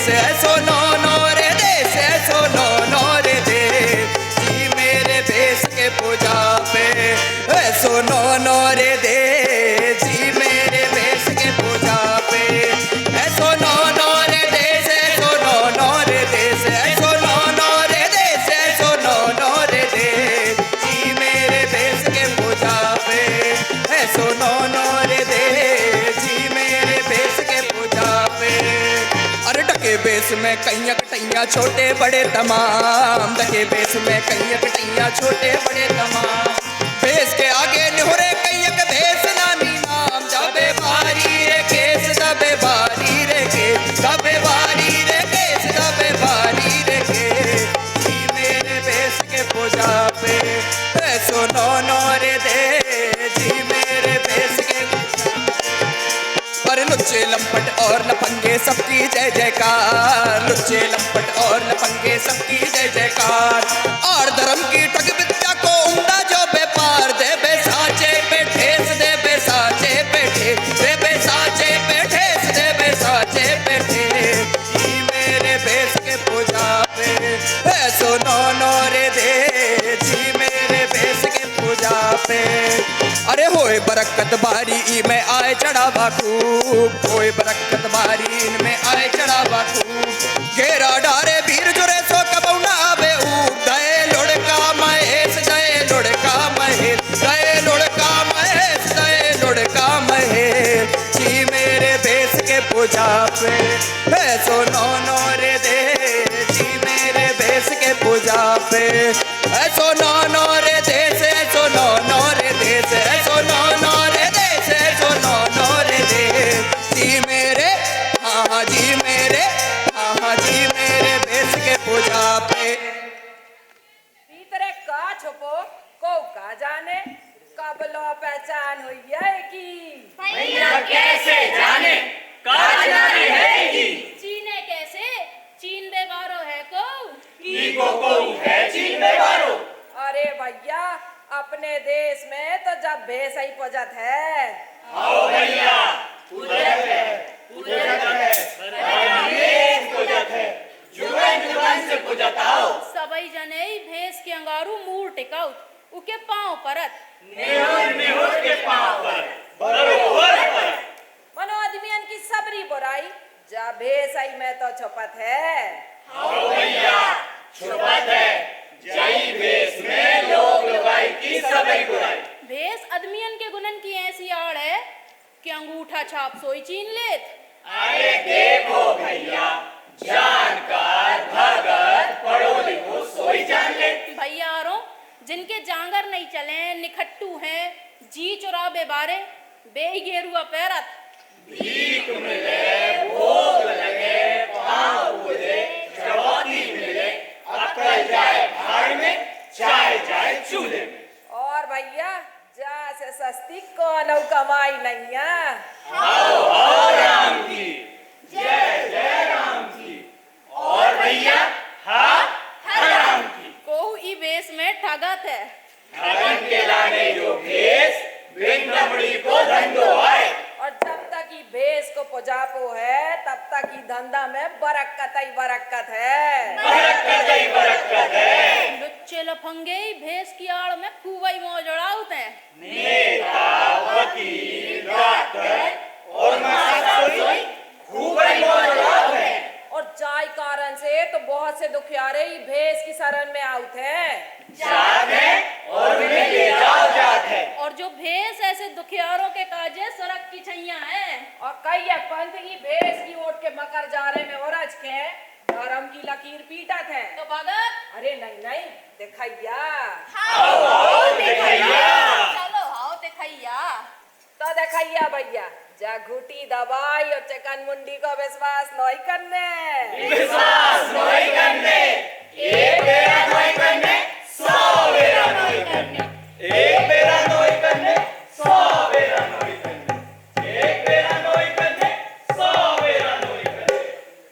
देश ऐसो no no रे देश ऐसो नो नो रे देश जी मेरे भेष के पूजा पे ऐसो नो नो रे देश जी मेरे भेष के पूजा पे ऐसो नो नो रे देश ऐसो नो नो रे देश ऐसो नो नो रे देश ऐसो नो नो रे देश जी मेरे भेष के पूजा पे ऐसो नो नो रे देश जी मेरे भेष के पूजा पे अरे डके बेस में कईया कटैया छोटे बड़े तमाम डके बेस में कईया कटैया छोटे बड़े तमाम बेस के आगे निहुरे कईयक भेस नामी नाम जाबे बारी रे केस दबे बारी रे केस दबे बारी रे केस दबे बारी रे केस जी मेरे भेस के पूजा पे ऐसो नो नो रे दे जी मेरे भेस के पर लुच्चे लंपट और लफंगे सबकी जय जयकार लुच्चे लंपट और लफंगे सबकी जय जयकार और धर्म की ठग विद्या को उमदा जो व्यापार दे बेसाचे पे ठेस दे बेसाचे पे ठेस दे बेसाचे पे ठेस दे बेसाचे पे ठेस जी मेरे भेष के पूजा पे ऐसो नो नो रे दे जी मेरे भेष के पूजा पे अरे होए बरकत बारी ई में आए चढ़ावा खूब होए बरकत बारी इनमें आए चढ़ावा खूब घेरा डारे वीर जुरे सो कबौना आवे ऊब दए लुड़का महेश दए लुड़का महेश दए लुड़का महेश दए लुड़का महेश जी मेरे भेष के पूजा पे ऐसो नो नो रे दे जी मेरे भेष के पूजा पे ऐसो नो नो रे देश ऐसो नो नो रे देश ऐसो नो नो रे देश ऐसो नो नो रे देश जी मेरे हाँ जी मेरे हाँ जी मेरे भेष के पूजा पे भीतरे का छुपो को का जाने कब लो पहचान हुई है की भैया कैसे जाने का जाने है की चीने कैसे चीन बेवारो है को है चीन बेवारो अरे भैया अपने देश में तो जब भेष ही पूजत है आओ भैया पूजत है पूजत है जुगन से पूजत आओ सबई जने भेष के अंगारू मूर टिकाऊ उके पांव परत नेहुर के पांव पर बरोबर पर मनो आदमियन की सबरी बुराई जब भेष ही में तो छुपत है आओ भैया छुपत है जई भेष में लोग लगाई की सबई बुराई भेष आदमियन के गुणन की ऐसी आड़ है कि अंगूठा छाप सोई चीन लेत अरे देखो भैया जानकार भगत पढ़ो लिखो सोई जान ले भैया आरो जिनके जांगर नहीं चले निखट्टू हैं जी चुराबे बारे बेगेरुआ पैरत भीख मिले भोग लगे पाँव पूजे चौथी मिले अकल जाए भाड़ में चाय जाए चूल्हे में और भैया जा से सस्ती कौन कमाई नहीं है आओ राम की जय जय राम की और भैया हाँ राम की कोहू ई भेष में ठगत है ठगन के लाने जो भेष बिंदमड़ी को धंधो आए और जब तक ही भेष को पुजापो है तब तक ही धंधा में बरकत ही बरकत है बरकत है लुच्चे लफंगे भेष की आड़ में खूब ही मौज उड़ाउत हैं नेता वकील डॉक्टर और मास्टर खूब मौजूद है और जाय कारण से तो बहुत से दुखियारे ही भेष की शरण में आउत हैं जात है और उन्हें ले जाओ जात है और जो भेष ऐसे दुखियारों के काजे सड़क की छैया है और कई पंथ की भेष की ओट के मकर जारे में ओरज के धर्म की लकीर पीटत है तो भगत अरे नहीं नहीं देखैया आओ दिखैया चलो आओ दिखैया तो देखैया भैया जा घुटी दवाई और चिकन मुंडी को विश्वास नहीं करने विश्वास नहीं करने एक बेरा नहीं करने 100 बेरा नहीं करने एक बेरा नहीं करने 100 बेरा नहीं करने एक बेरा नहीं करने 100 बेरा नहीं करने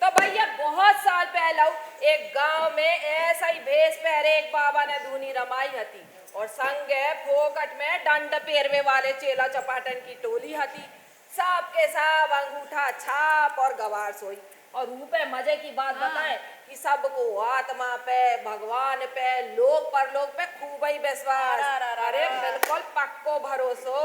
तो भैया बहुत साल पहले एक गांव में ऐसा ही भेष पहरे एक बाबा ने धूनी रमाई हती और संगे फोकट में डंड पेरवे वाले चेला चपाटन की टोली हती सब के सब अंगूठा छाप और गवार सोई। और ऊपे मजे की बात बताएं कि सबको आत्मा पे, भगवान पे, लोक परलोक पे खूब ही विश्वास। अरे बिल्कुल पक्को भरोसो।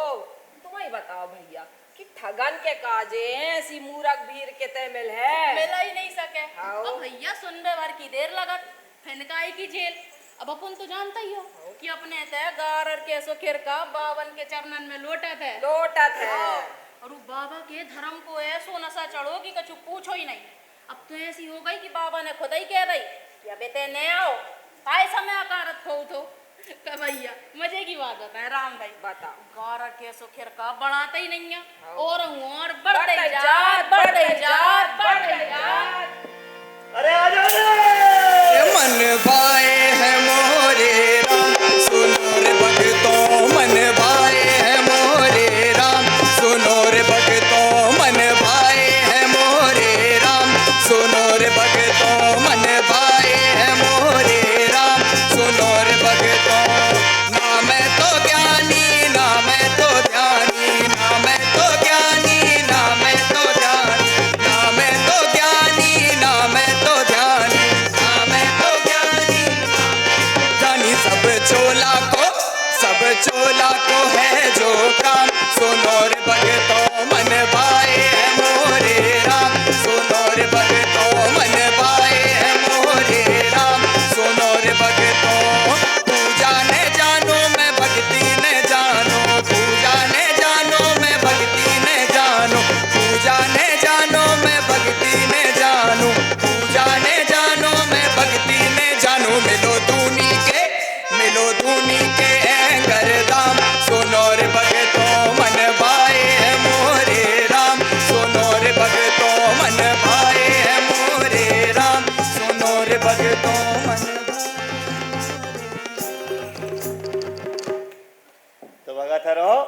तुम ही बताओ भैया कि ठगन के काजे ऐसी मूरख भीड़ किते मिल है। मिला ही नहीं सके। आओ। अब भैया सुनबे भर की देर लगत, फिनकाई की जेल। अब अपन तो जानता ही हो कि अपने तय गारर के सुखिर का बावन के चरणन में लोटत है। लोटत है। और वो बाबा के धर्म को ऐसो नशा चढ़ो कि कछु पूछो ही नहीं। अब तो ऐसी हो गई कि बाबा ने खुद ही कह रही कि अब इतने न आओ, आए समय आकारत खो तो भैया मजे की बात बताए राम भाई। बताओ। गारर के सुखिर का बढ़ाता ही नहीं है हाँ। और बढ़ते जात, बढ़ते जात, बढ़ते जात। अरे आ जाओ मन भाए है मोरे राम, सुनो रे भक्तों मन भाए है मोरे राम, सुनो रे भक्तों मन भाए है मोरे राम, सुनो रे भक्तों मन भाए है मोरे राम, सुनो रे भक्तों। ना मैं तो ज्ञानी, ना मैं तो ध्यानी, ना मैं तो ज्ञानी, ना मैं तो ध्यानी, ना मैं तो ज्ञानी, ना मैं तो ध्यानी, ना मैं तो ज्ञानी, जानी सब चोला को है जो काम, सुनो रे भक्तों मन भाए है मोरे राम, सुनो रे भक्तों मन भाए है मोरे राम, सुनो रे भक्तों। पूजा ने जानो मैं भक्ति ने जानो, पूजा ने जानो मैं भक्ति ने जानो, पूजा ने जानो मैं भक्ति ने जानो, पूजा ने जानो मैं भक्ति ने जानो। मिलो दूनी के एंगर दाम, सुनो रे भक्तों मन भाए है मोरे राम, सुनो रे भक्तों मन भाए है मोरे राम, सुनो रे भक्तों मन तो भगत रहो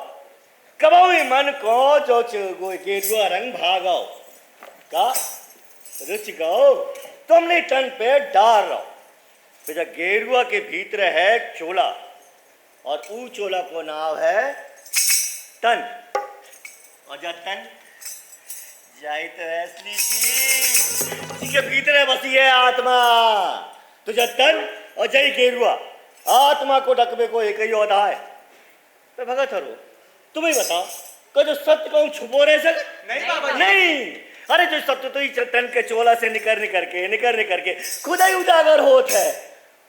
कबई मन को जो गेरुआ रंग भागाओ का रुचि गाओ तुमने तन पे डाल रहो। तो जब गेरुआ के भीतर है चोला और ऊ चोला को नाम है तन, और जब तन जाई तो असली चीज के भीतर है बसी है आत्मा। तो जब तन और जय गेरुआ आत्मा को ढकबे को एक ही औधा है। तो भगत हरो तुम्हें बताओ को जो सत्य को छुपो रह सक नहीं बाबा नहीं। अरे जो सत्य तो ही तन के चोला से निकल करके खुद ही उजागर होत है,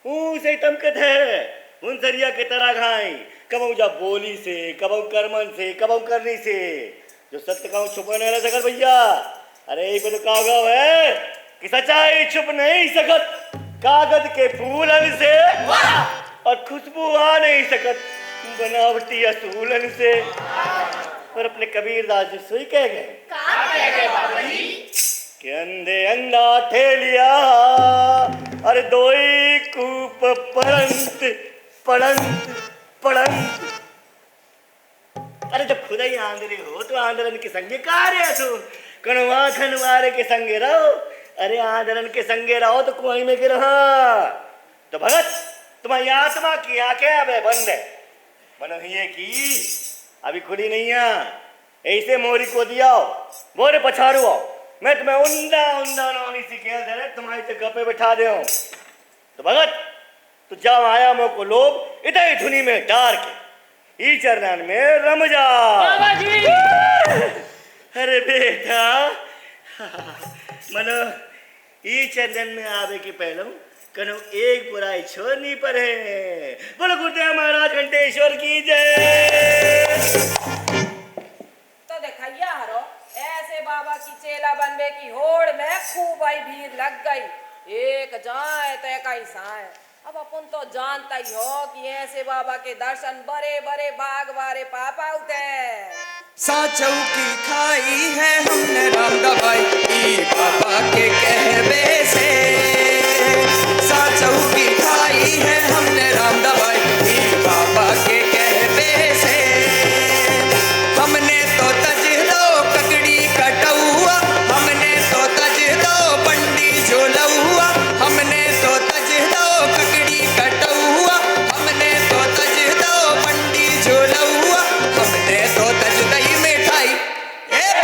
उसे तमकत है उन सरिया के तरह घाई कबू जब बोली से, कबू कर्मन से, कबू करनी से। जो सत्य का छुपा नहीं रह सकत भैया। अरे ये तो कागज है कि सच्चाई छुप नहीं सकत कागज के फूलन से, और खुशबू आ नहीं सकत बनावटी असूलन से। पर अपने कबीरदास जी सोई कह गए कि अंधे अंधा ठेलिया, अरे दोई कूप पड़ंत पड़ंत पड़ंत। अरे जब खुदा ही आंधरे हो तो आंधरन के संगे कार्य तू कणवा खनवारे के संगे रहो। अरे आंधरन के संगे रहो तो कुआं में गिर। तो भगत तुम्हारी आत्मा की आंखें अब बंद है, मनो ये की अभी खुली नहीं है। ऐसे मोरी को दियाओ मोरे पछाड़ू आओ, मैं तुम्हें उंदा उंदा नौनी सी खेल दे रहे तुम्हारी तो गपे बैठा दे। तो भगत तो जब आया मो को लोग इधर धुनी में डार के ई चरणन में रम जा। अरे बेटा मनो ई चरणन में आवे के पहले कनो एक बुराई छोड़नी पर है। बोलो गुरुदेव महाराज घंटेश्वर की जय। तो देखैया हरो ऐसे बाबा की चेला बनने की होड़ में खूब ही भीड़ लग गई। एक जाए तो एक ही साए। अब अपन तो जानता ही हो कि ऐसे बाबा के दर्शन बड़े बड़े बाग वारे पापा होते। साचौ की खाई है हमने राम दवाई ई बाबा के कहवे से, साचौ की खाई है हमने राम दवाई ई बाबा के कहवे से। हमने तो तज दो ककड़ी कटौआ, हमने तो तज दो बंडी झोलौआ, हमने तो तज दो ककड़ी कटौआ, हमने तो तज दो बंडी झोलौआ, हमने तो तज दही मिठाई ए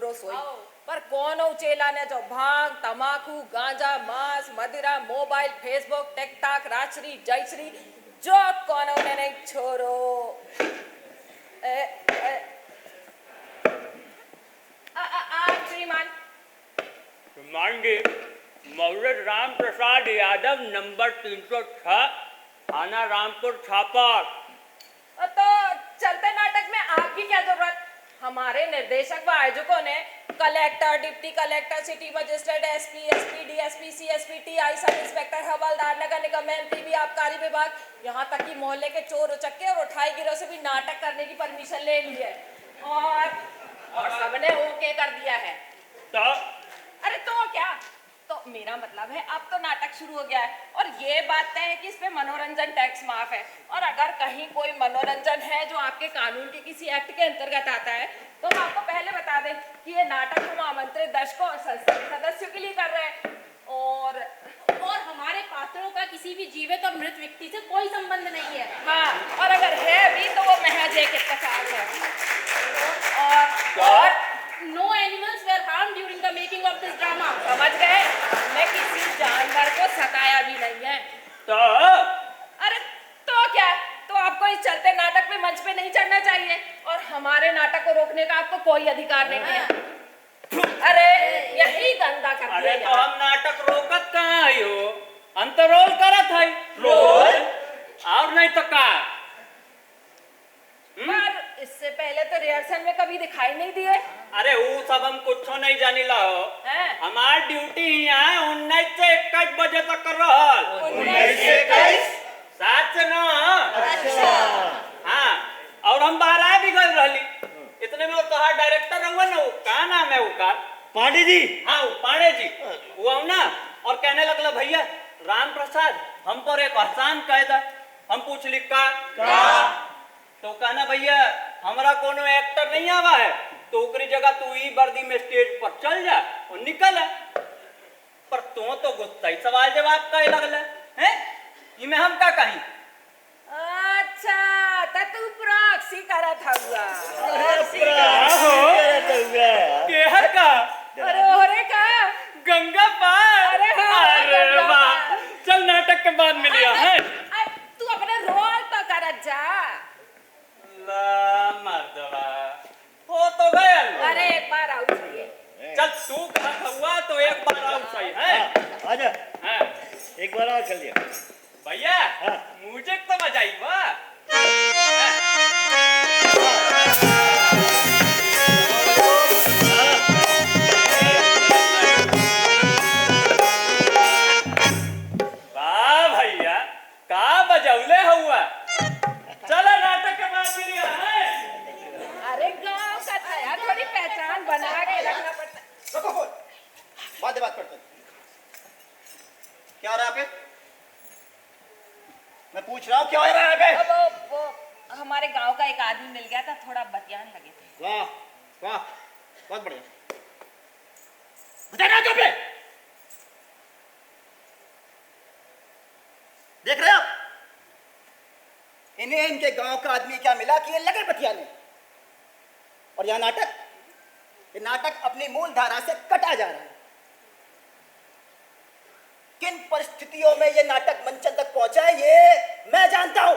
छोरो सोई आओ। पर कौन चेला ने जो भांग तमाकू गांजा मांस मदिरा mobile Facebook TikTok Rajshri Jayshri जो कौन ने नहीं छोरो आप श्रीमान मांगे मोहम्मद राम प्रसाद यादव नंबर 306 थाना रामपुर छापर। तो चलते नाटक में आपकी क्या जरूरत? हमारे निर्देशक व आयोजकों ने collector deputy collector city magistrate SP SP DSP CSP TI sub inspector हवलदार नगर निगम एमपीबी आबकारी विभाग यहाँ तक कि मोहल्ले के चोर उचक्के और उठाई गिरोह से भी नाटक करने की परमिशन ले ली है और सबने ओके कर दिया है। तो अरे तो क्या, तो मेरा मतलब है अब तो नाटक शुरू हो गया है और ये बात तय है कि इस पे मनोरंजन टैक्स माफ है और अगर कहीं कोई मनोरंजन है जो आपके कानून के किसी एक्ट के अंतर्गत आता है तो हम आपको पहले बता दें कि ये नाटक हम आमंत्रित दर्शकों और संस्था के सदस्यों के लिए कर रहे हैं और हमारे पात्रों का किसी भी जीवित और मृत व्यक्ति से कोई संबंध नहीं है। हाँ, और अगर है भी तो वो महज एक इत्तेफाक है और No animals were harmed during the making of this drama. समझ गए, मैं किसी जानवर को सताया भी नहीं है। तो अरे तो क्या, तो आपको इस चलते नाटक में मंच पे नहीं चढ़ना चाहिए और हमारे नाटक को रोकने का आपको कोई अधिकार नहीं है। अरे यही गंदा कर दिया अरे तो यार। हम नाटक रोकत कहाँ है हो? हम तो रोल करत है रोल और नहीं तो का। पर इससे पहले तो रिहर्सल में कभी दिखाई नहीं दिए। अरे वो सब हम कुछ नहीं जानिला हो। हैं? हमार ड्यूटी यहाँ 19 से 21 बजे तक कर रहल। 19 से 21? 7 से 9। अच्छा। हाँ, और हम बाहर आए भी गए रहली। इतने में वो तोहार डायरेक्टर रहुआ ना, वो का नाम है वो का? पांडे जी। हाँ, वो पांडे जी। वो आओ ना और कहने लगला भैया राम प्रसाद हम पर एक एहसान कायदा। हम पूछ ली का? तो कहना भैया हमारा कोनो एक्टर नहीं आवा है तो ओकरी जगह तू ही वर्दी में स्टेज पर चल जा और निकल। पर तो गुस्सा ही सवाल जवाब कहे लगला हैं? इमे हम का कहीं? अच्छा, तो तू प्रॉक्सी करत हुआ। के है का? अरे ओरे का? गंगा पार। अरे हाँ, अरे गंगा वाह, पार। चल नाटक के बाद मिलिया है। तू अपने रोल तो करत जा। ला मर्दवा हो तो गया लो। अरे एक बार आउट चाहिए। चल तू कहा हुआ तो एक बार आओ सही है। आजा हाँ एक बार और कर लिया भैया हाँ। मुझे तो बजाई वाह। वाह भैया का बजौले हुआ। चलो नाटक के बाद मिलिया है। अरे गांव का था यार, थोड़ी पहचान बना के रखना पड़ता है। रुको बोल बात करते क्या हो रहा है यहाँ पे? मैं पूछ रहा हूँ क्या हो रहा है यहाँ पे? वो हमारे गांव का एक आदमी मिल गया था, थोड़ा बतियान लगे थे। वाह वाह बहुत बढ़िया। बताना कहाँ पे? देख रहे हो आप? इन्हें इनके गांव का आदमी क्या मिला कि ये लगे बतियाने और यह नाटक अपनी मूल धारा से कटा जा रहा है। किन परिस्थितियों में यह नाटक मंचन तक पहुंचा है ये मैं जानता हूं।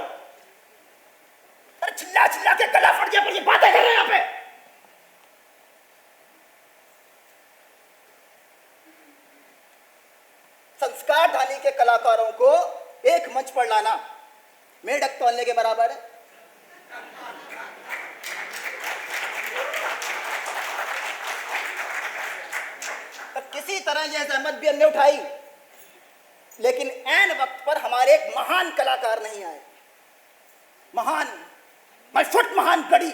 अरे चिल्ला चिल्ला के गला फट गया पर ये बातें कर रहे हैं यहाँ पे। संस्कार धानी के कलाकारों को एक मंच पर लाना मेढक तोलने के बराबर है। किसी तरह यह जहमत भी हमने उठाई लेकिन ऐन वक्त पर हमारे एक महान कलाकार नहीं आए। महान गड़ी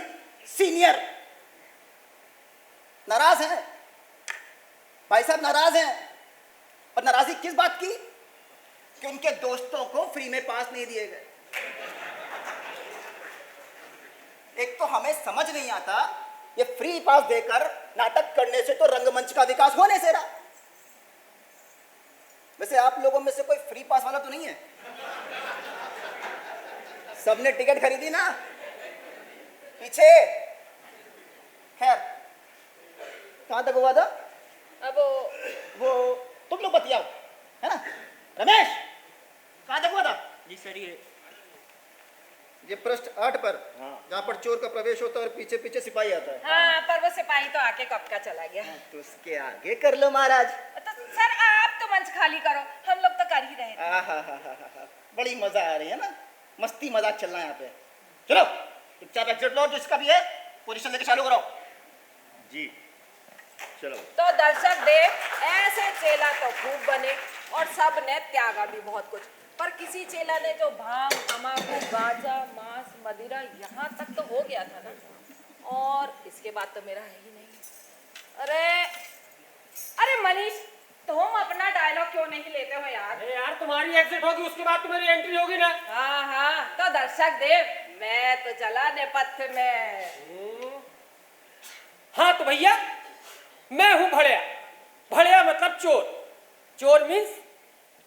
सीनियर नाराज हैं भाई साहब, नाराज हैं। और नाराजगी किस बात की कि उनके दोस्तों को फ्री में पास नहीं दिए गए। एक तो हमें समझ नहीं आता ये फ्री पास देकर नाटक करने से तो रंगमंच का विकास होने से रहा। वैसे आप लोगों में से कोई फ्री पास वाला तो नहीं है? सबने टिकट खरीदी ना? पीछे खैर कहाँ तक हुआ था? अब वो तुम लोग बतियाओ, है ना? रमेश, कहाँ तक हुआ था? जी सर ये पृष्ठ 8 पर, जहाँ पर चोर का प्रवेश होता है और पीछे पीछे सिपाही आता है। हाँ, पर वो सिपाही तो आके कब का चला गया। तो उसके आगे कर लो महाराज। तो सर आप तो मंच खाली करो, हम लोग तो कर ही रहे थे। आहा, बड़ी मजा आ रही है ना, मस्ती मजाक चल रहा है यहाँ पे। चलो चुपचाप एग्जिट लो, जिसका भी है पोजीशन लेके चालू करो। जी चलो। तो दर्शक देव, ऐसे चेला तो खूब बने और सब ने त्यागा भी बहुत कुछ, पर किसी चेला ने जो भांग, तंबाकू, गांजा, मांस, मदिरा, यहाँ तक तो हो गया था ना, और इसके बाद तो मेरा है ही नहीं। अरे मनीष, तुम अपना डायलॉग क्यों नहीं लेते हो यार? अरे यार तुम्हारी एग्जिट होगी, उसके बाद तो मेरी एंट्री होगी ना। हाँ, तो दर्शक देव, मैं तो चला नेपथ्य में। हाँ तो भैया, मैं हूं भड़िया। भड़िया मतलब चोर। चोर मीन्स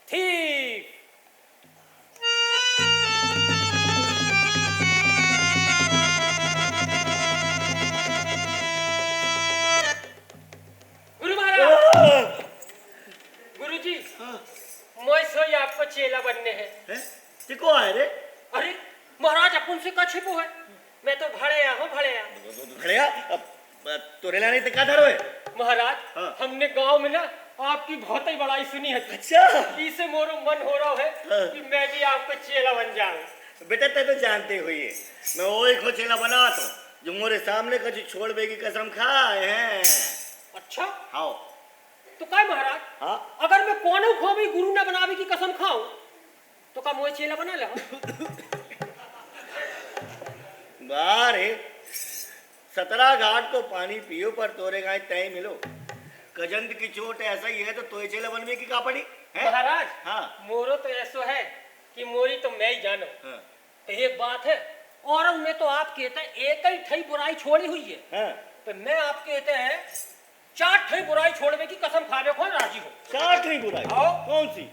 थीफ। गुरु महाराज, गुरु जी, मैं सोई आपको चेला बनने हैं। को आए रे? अरे महाराज, अपन से का छिपो है? मैं तो भड़िया हूँ, भड़िया। भड़िया, अब तो रेला नहीं दिखा धरो है महाराज। हाँ। हमने गांव में ना आपकी बहुत ही बड़ाई सुनी है। अच्छा। इसे मोरो मन हो रहा है कि मैं भी आपको चेला बन जाऊं। बेटा ते तो जानते हुई है, मैं वो एक चेला बना तो जो मोरे सामने कभी छोड़ बेगी कसम खाए हैं। अच्छा, हाँ तो क्या महाराज? हाँ, अगर मैं कोनो खो भी गुरु ने बनावे की कसम खाऊं तो का मोए चेला बना ले? बारे 17 घाट को पानी पियो पर तोरे गाय तय मिलो। गजंद की चोट ऐसा ही है तो तोय चेला बनवे की का पड़ी है? महाराज, हाँ। मोरो तो ऐसो है कि मोरी तो मैं ही जानो। हाँ। तो एक बात है, और में तो आप कहते हैं एक ही ठई बुराई छोड़ी हुई है। हाँ। तो मैं आप कहते हैं 4 ठई बुराई छोड़ने की कसम खावे को राजी हो। 4 ठई बुराई? आओ। कौन सी?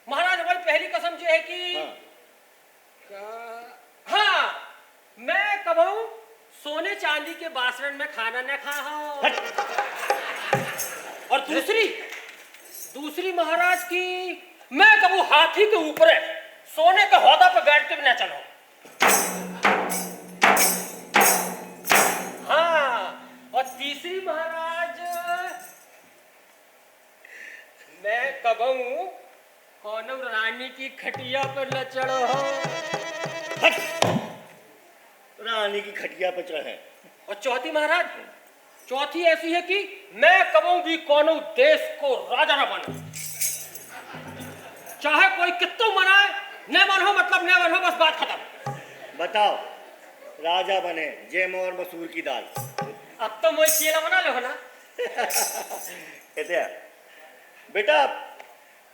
महाराज, हमारी पहली कसम जो है कि हाँ, मैं कबहू सोने चांदी के बासरण में खाना न खा। और दूसरी महाराज की, मैं कबू हाथी के ऊपर सोने के हौदा पे बैठ के भी न चलो। हाँ, और तीसरी महाराज, मैं कबहू कौनो रानी की खटिया पर न चढ़ो। रानी की खटिया पे चढ़े। और चौथी महाराज, चौथी ऐसी है कि मैं कबहू भी कोनो देश को राजा न बनूं। चाहे कोई कितना मनाए, न बनो मतलब न बनो, बस बात खत्म। बताओ, राजा बने जेम और मसूर की दाल। अब तो मोई चेला बना लो ना। कहते हैं बेटा,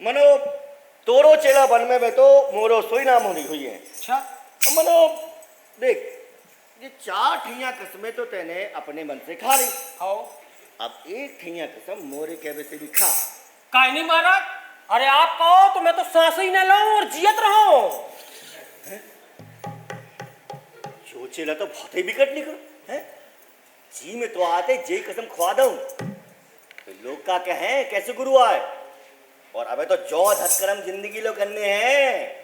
मनो तोरो चेला बनने में तो मोरो सोई नाम होनी हुई है। अच्छा, मनो देख, ये 4 ठैया कसमें तो तेने अपने मन से खा ली। खाओ। अब 1 ठैया कसम मोरे कहवे से भी खा। काहे नहीं महाराज? अरे आप कहो तो मैं तो सांस ही न लूं और जियत रहूं। जो चेला तो बहुत ही बिकट निकलो है। जी में तो आते जे कसम खुआ दूं तो लोग का कहें कैसे गुरु आए, और अबे तो जो धतकरम जिंदगी लो करने हैं।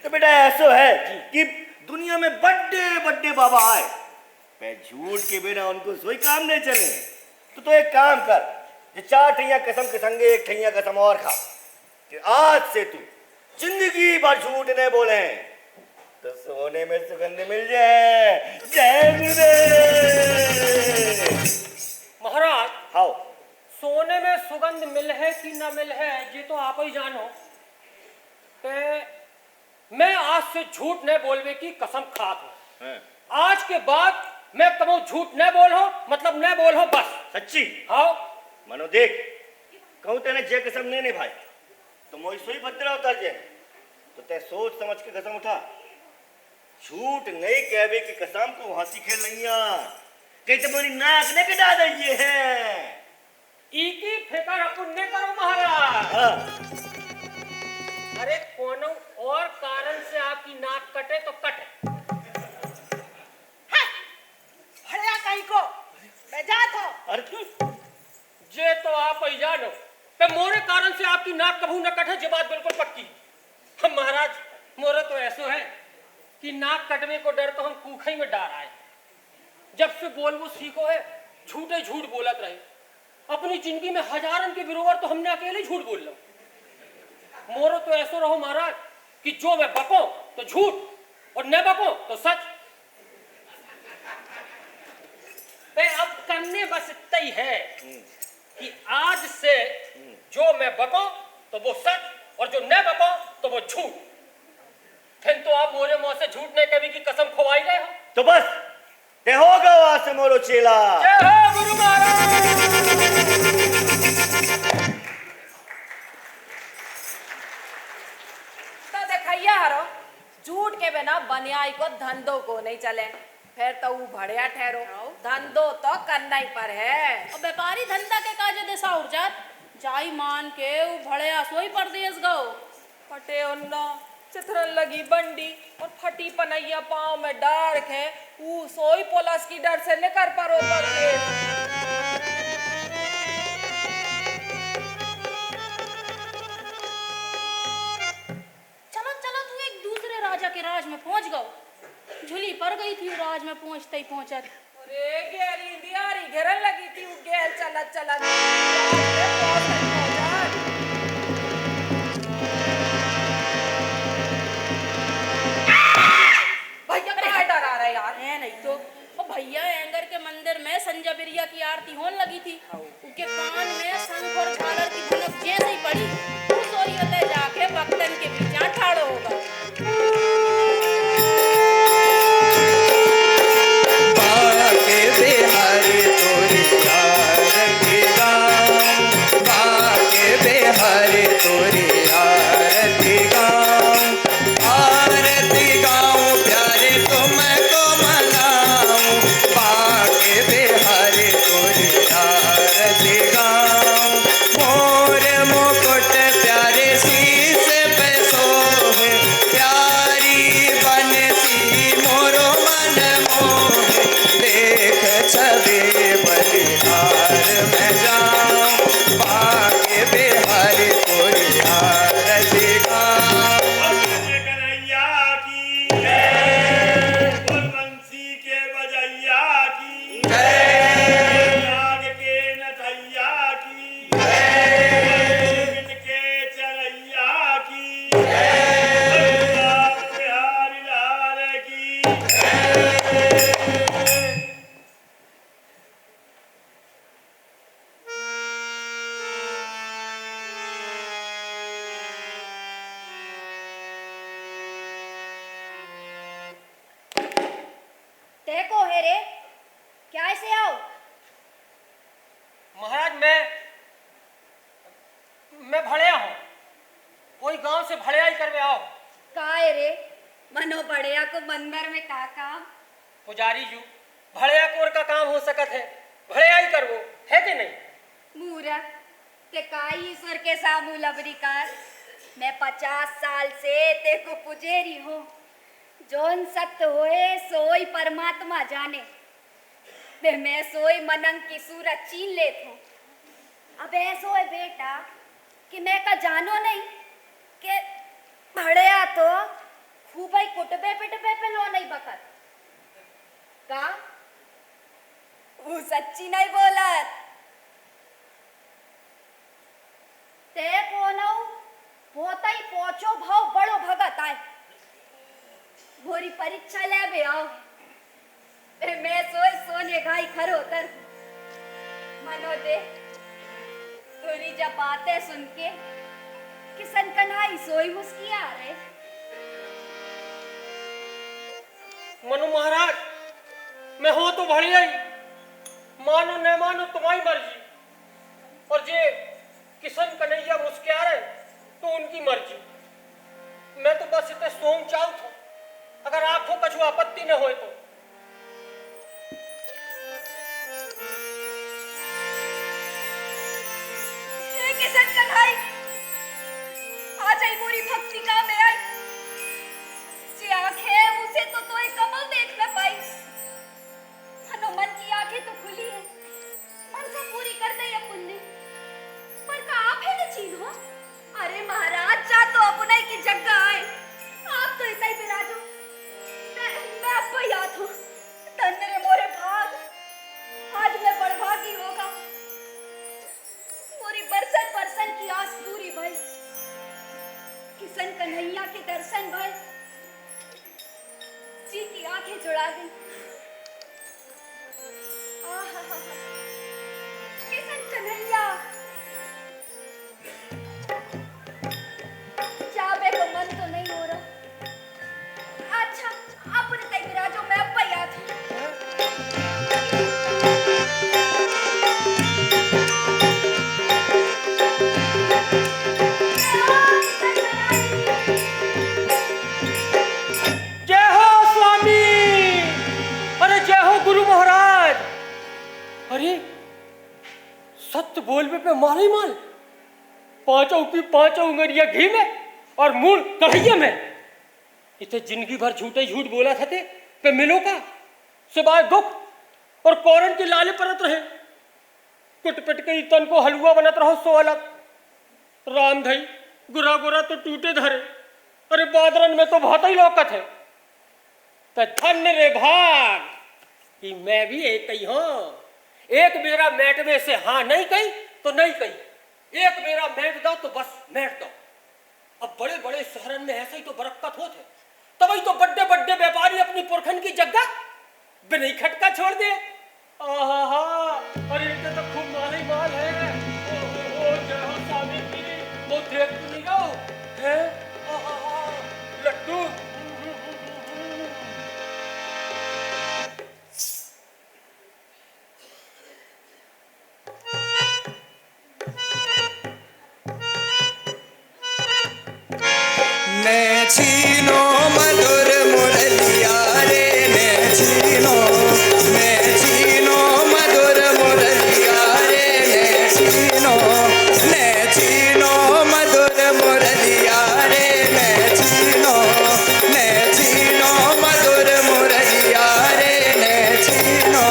तो बेटा ऐसा है कि दुनिया में बड़े बड़े बाबा आए, मैं झूठ के बिना उनको सोई काम नहीं चले। तो एक काम कर, ये 4 ठैया कसम के संगे 1 ठैया कसम और खा कि आज से तू जिंदगी भर झूठ नहीं बोले तो सोने में सुगंध मिल जाए। जय गुरुदेव। महाराज, हाओ, सोने में सुगंध मिल है कि न मिल है ये तो आप ही जानो। मैं आज से झूठ नहीं बोलने की कसम खात हूँ। आज के बाद मैं कबो झूठ नहीं बोलो, मतलब नहीं बोलो बस। सच्ची? हाँ। मनो देख, कहूँ तेने जे कसम नहीं भाई तो मोई सोई भद्रा उतर जे, तो ते सोच समझ के कसम उठा। झूठ नहीं कहवे की कसम को हंसी खेल नैया कहीं तुम्हारी नाक ने कटा दीजिए है। इकी फिकर अपन ने करो महाराज। हाँ। अरे कोनो और कारण से आपकी नाक कटे तो कटे, ही जानो पे मोरे कारण से आपकी नाक कभू न कटे, ये बात बिल्कुल पक्की। हम महाराज मोरे तो ऐसो है कि नाक कटने को डर तो हम कूखई में डार आए। जब से बोलबो सीखो है झूठे झूठ बोलत रहे। अपनी जिंदगी में हजारन के बरोबर तो हमने अकेले झूठ बोल लो। मोरो तो ऐसो रहो महाराज कि जो मैं बको तो झूठ और न बको तो सच। मैं अब करने बस इतना ही है कि आज से जो मैं बको तो वो सच और जो न बको तो वो झूठ। फिर तो आप मोरे मुंह से झूठ नहीं कभी की कसम खवाई गए हो। तो बस ते होगा वहां से मोरो चेला। जय हो गुरु महाराज। तो देखैया हरो झूठ के बिना बनियाई को धंधो को नहीं चले। फिर तो वो बढ़िया ठहरो, धंधो तो करना ही पर है। और व्यापारी धंधा के काजे दिशा उड़ जात जाई मान के वो भड़या सोई परदेश गो। फटे उन्ना चिथरन लगी बंडी और फटी पनैया पाँव में डार के वो सोई पुलिस की डर से निकर परो परदेश। चलो चलो तू एक दूसरे राजा के राज में पहुंच गो। झुली पर गई थी वो राज में पहुंचते ही पहुंचत। अरे गेरी दियारी घेरन लगी थी वो गेल चलत चलत भैया क्या डरा रहे यार। है नहीं तो और भैया एंगर के मंदिर में संजय बिरिया की आरती होने लगी थी। उनके कान में शंख और झालर की धुनक जैसे ही पड़ी वो सोई होते जाके भक्तन के बीच ठाड़ो होगा। बाके बिहारी तोरी आरती गाऊं, बाके बिहारी तोरी आरती गाऊं, आरती गाऊं प्यारे तुमको मनाऊं, बाके बिहारी तोरी आरती गाऊं, मोर मुकुट प्यारे शीश पे सोहे, प्यारी बनसी मोरो मन मोहे, देख छवि बलिहार में जाऊं, बाके बिहारी तोरी आरती गाऊं। कन्हैया की जय, बोल बंसी के बजैया की जय, नाग के नथैया की जय, बिन के चरैया की जय, बिहारी लाल की जय। देखो है रे क्या ऐसे आओ। महाराज मैं भड़िया हूँ। कोई गांव से भड़िया ही करवे आओ। काय रे मनो बढ़िया को मंदिर में का काम। पुजारी जू भड़िया कोर का काम हो सकत है, भड़िया ही करवो है कि नहीं। मूरख के काई ईश्वर के सामू लबरी कर। मैं 50 साल से तेको पुजेरी हूँ। जोन सत्य होए सोई परमात्मा जाने। वे मैं सोई मनंग की सूरत चीन लेत हूँ। अब ऐसो है बेटा कि मैं का जानो नहीं कि भड़या तो खूब ही कुटबे पिटबे पे लो नहीं बकत का। वो सच्ची नहीं बोलत। ते कोनो बहुत ही पहुंचो भाव बड़ो भगत आए। भोरी परीक्षा ले बे आओ। मैं सोने घाई खरो कर मनो दे तोरी जब बातें सुन के किसन कन्हाई सोई मुस्किया रहे। मनु महाराज मैं हो तो भड़िया ही, मानो न मानो तुम्हारी मर्जी। और जे किशन कन्हैया मुस्किया रहे तो उनकी मर्जी। मैं तो बस इतने सोम चाहूं था, अगर आपको कछु आपत्ति न होए तो। किसन कन्हाई आज आई मोरी भक्ति का में आई। जी आंखें उसे तो एक कमल देख न पाई। मन की आंखें तो खुली है। मन से पूरी कर दे ये पुण्य। गुरु महाराज। अरे सत्य बोलबे पे माल ही माल, पांचों की पांचों उंगलियां घी में और मूल कढ़ैया में। इसे जिंदगी भर झूठे झूठ बोला था पे मिलो का सिवाय दुख और कौरन की लाले परत रहे। कुट पिट के तन को हलवा बनत रहो सो अलग। राम धई गुरा गुरा तो टूटे धरे, अरे बादरन में तो भाता ही लौकत है। तो धन्य रे भाग कि मैं भी एक ही हूं। एक मेरा मैटवे से हाँ नहीं कही तो नहीं कही, एक मेरा मैट दो तो बस मैट दो। अब बड़े बड़े शहरन में ऐसे ही तो बरक्कत होते, तभी तो बड्डे बड्डे व्यापारी अपनी पुरखन की जगह बिना खटका छोड़ दे। आहा, अरे ये तो खूब माल ही माल है। ओ जय हो स्वामी की, वो देख तो नहीं रहो है। आहा, लड्डू ने छीनो मधुर मुरलिया रे, ने छीनो मधुर मुरलिया रे, ने छीनो मधुर मुरलिया रे, ने छीनो मधुर मुरलिया रे, ने छीनो।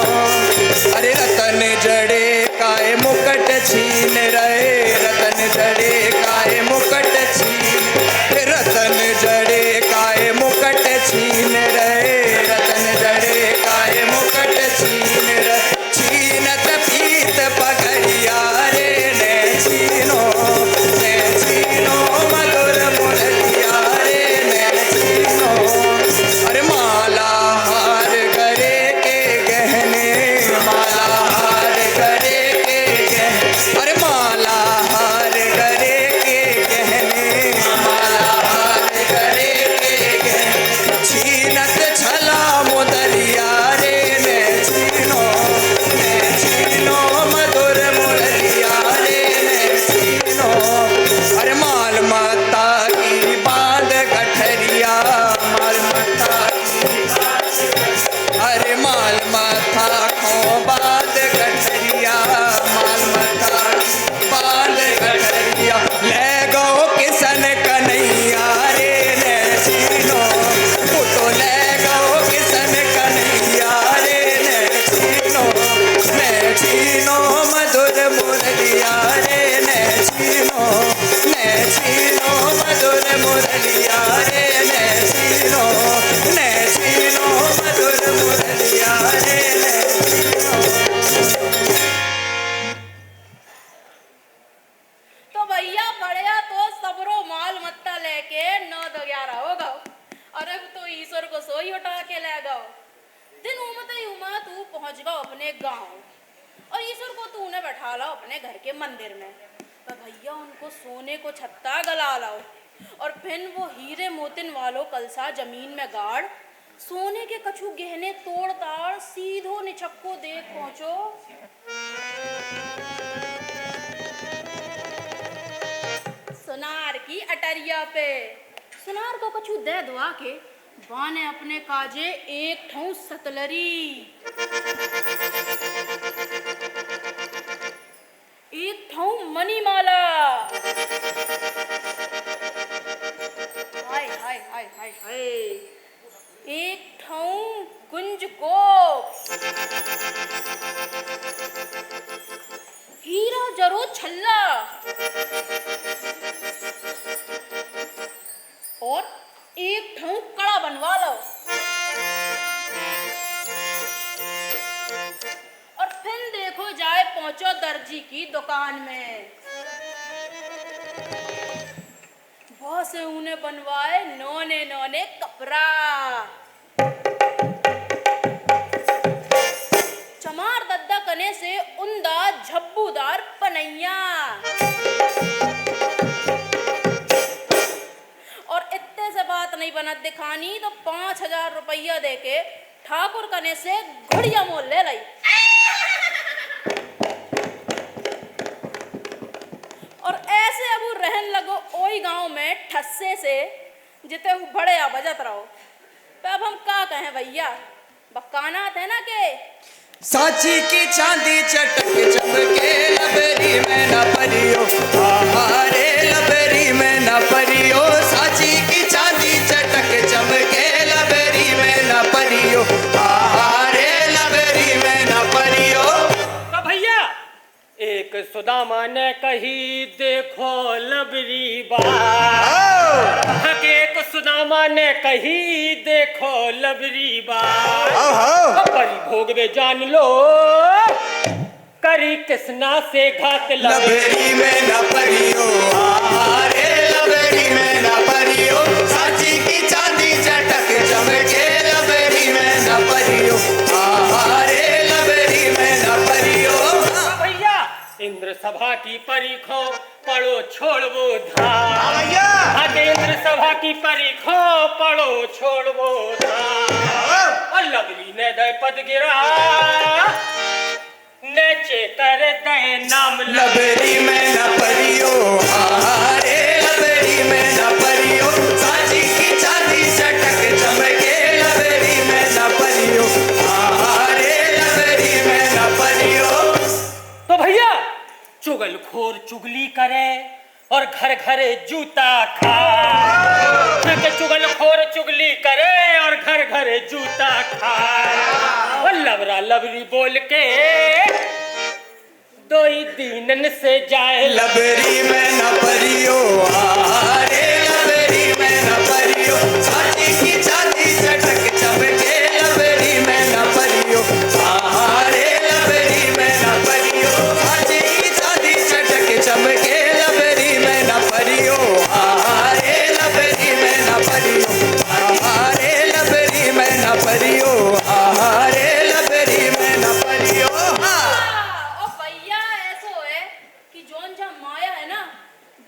अरे रतन जड़े काय मुकट छीन रहे, रतन जड़े काय मुकट छीन, रतन जड़े काय मुकट छीन रहे, रतन जड़े काय मुकट छीन रहे। छीनत पीत पगड़िया रे, ने छीनो मधुर मुरलिया रे, ने छीनो। अरे माला हार गरे के गहने, माला हार गरे के गहने, अरे माला हार गरे के गहने, माला हार गरे के गहने। छीनत छला मुदरिया रे, ने छीनो मधुर मुरलिया रे, ने छीनो। अरे माल माता की बांध गठरिया, माल माता की, अरे माल माथा को बांध गठरिया, माल माथा बांध गठरिया। ले गो किसन कन्हैया रे, ने छीनो, पुतो ले गो किसन कन्हैया रे, ने छीनो मधुर मुरलिया रे, ने छीनो मधुर मुरलिया रे, ने छीनो मधुर मुरलिया रे, ने तो भैया बढ़िया तो सबरो माल मत्ता लेके 9-11 हो गओ। अरे तो ईश्वर को सोई उठा के ले गओ। दिन उमते ही उमा तू पहुंच गओ अपने गांव, और ईश्वर को तूने बैठा लाओ अपने घर के मंदिर में। तो भैया उनको सोने को छत्ता गला लाओ, और फिर वो हीरे मोतिन वालों कलसा जमीन में गाड़, सोने के कछु गहने तोड़ ताड़ सीधो निचक्को देख पहुंचो। सुनार की अटरिया पे सुनार को कछु दे दुआ के बाने अपने काजे एक ठौ सतलरी, एक ठौ मणिमाला। हाय हाय हाय हाय हाय, एक ठौ गुंज गोप, हीरा जरो छल्ला, और एक ठौ कड़ा बनवा लो। और फिर देखो जाए पहुंचो दर्जी की दुकान में, बहुत से उन्हें बनवाए नौने नौने कपड़ा। चमार दद्दा कने से उंदा झब्बूदार पनैया, और इतने से बात नहीं बनत दिखानी तो 5000 रुपया देके ठाकुर कने से घड़िया मोल ले लाई। और ऐसे अब रहन लगो ओई गांव में ठस्से से जिते बड़े आ बजत रहो। तो अब हम का कहें भैया, बक्का काना थे ना के सांची की चांदी चटक चमके लबरी में न परियो, हमारे लबरी में न परियो। सांची की चांदी चटक चमके लबरी में न परियो, हमारे लबरी में न परियो। तो भैया एक सुदामा ने कही देखो लबरी बात, एक सुदामा ने कही देखो लबरी बात। परिभोग में जान लो करी किसना से घात लबरी में न परियो, हमारे लबरी में न परियो। सांची की चांदी चटक चमके लबरी में न परियो, हमारे लबरी में न परियो। भैया इंद्र सभा की परीखो पढ़ो छोड़ो धाम, इंद्र सभा की परीखो पढ़ो छोड़ो धाम। और लबरी ने दे पद गिरा नेचे कर दे नाम लबरी में न परियो, हमारे लबरी में न परियो। सांची की चांदी चटक चमके लबरी में न परियो, हमारे लबरी में न परियो। तो भैया चुगलखोर चुगली करे और घर घर जूता खाए, चुगलखोर चुगली करे और घर घर जूता खाए। और लबरा लबरी बोल के दो ही दीनन से जाए लबरी में न परियो, हमारे लबरी में न परियो। सांची की चांदी चटक चमके लबरी में न परियो, हमारे लबरी में न परियो। सांची की चांदी चटक चमके लबरी में न परियो, हमारे लबरी में न परियो, हमारे लबरी में न परियो, हमारे लबरी में न परियो। ओ भैया ऐसो है कि जोन जा माया है ना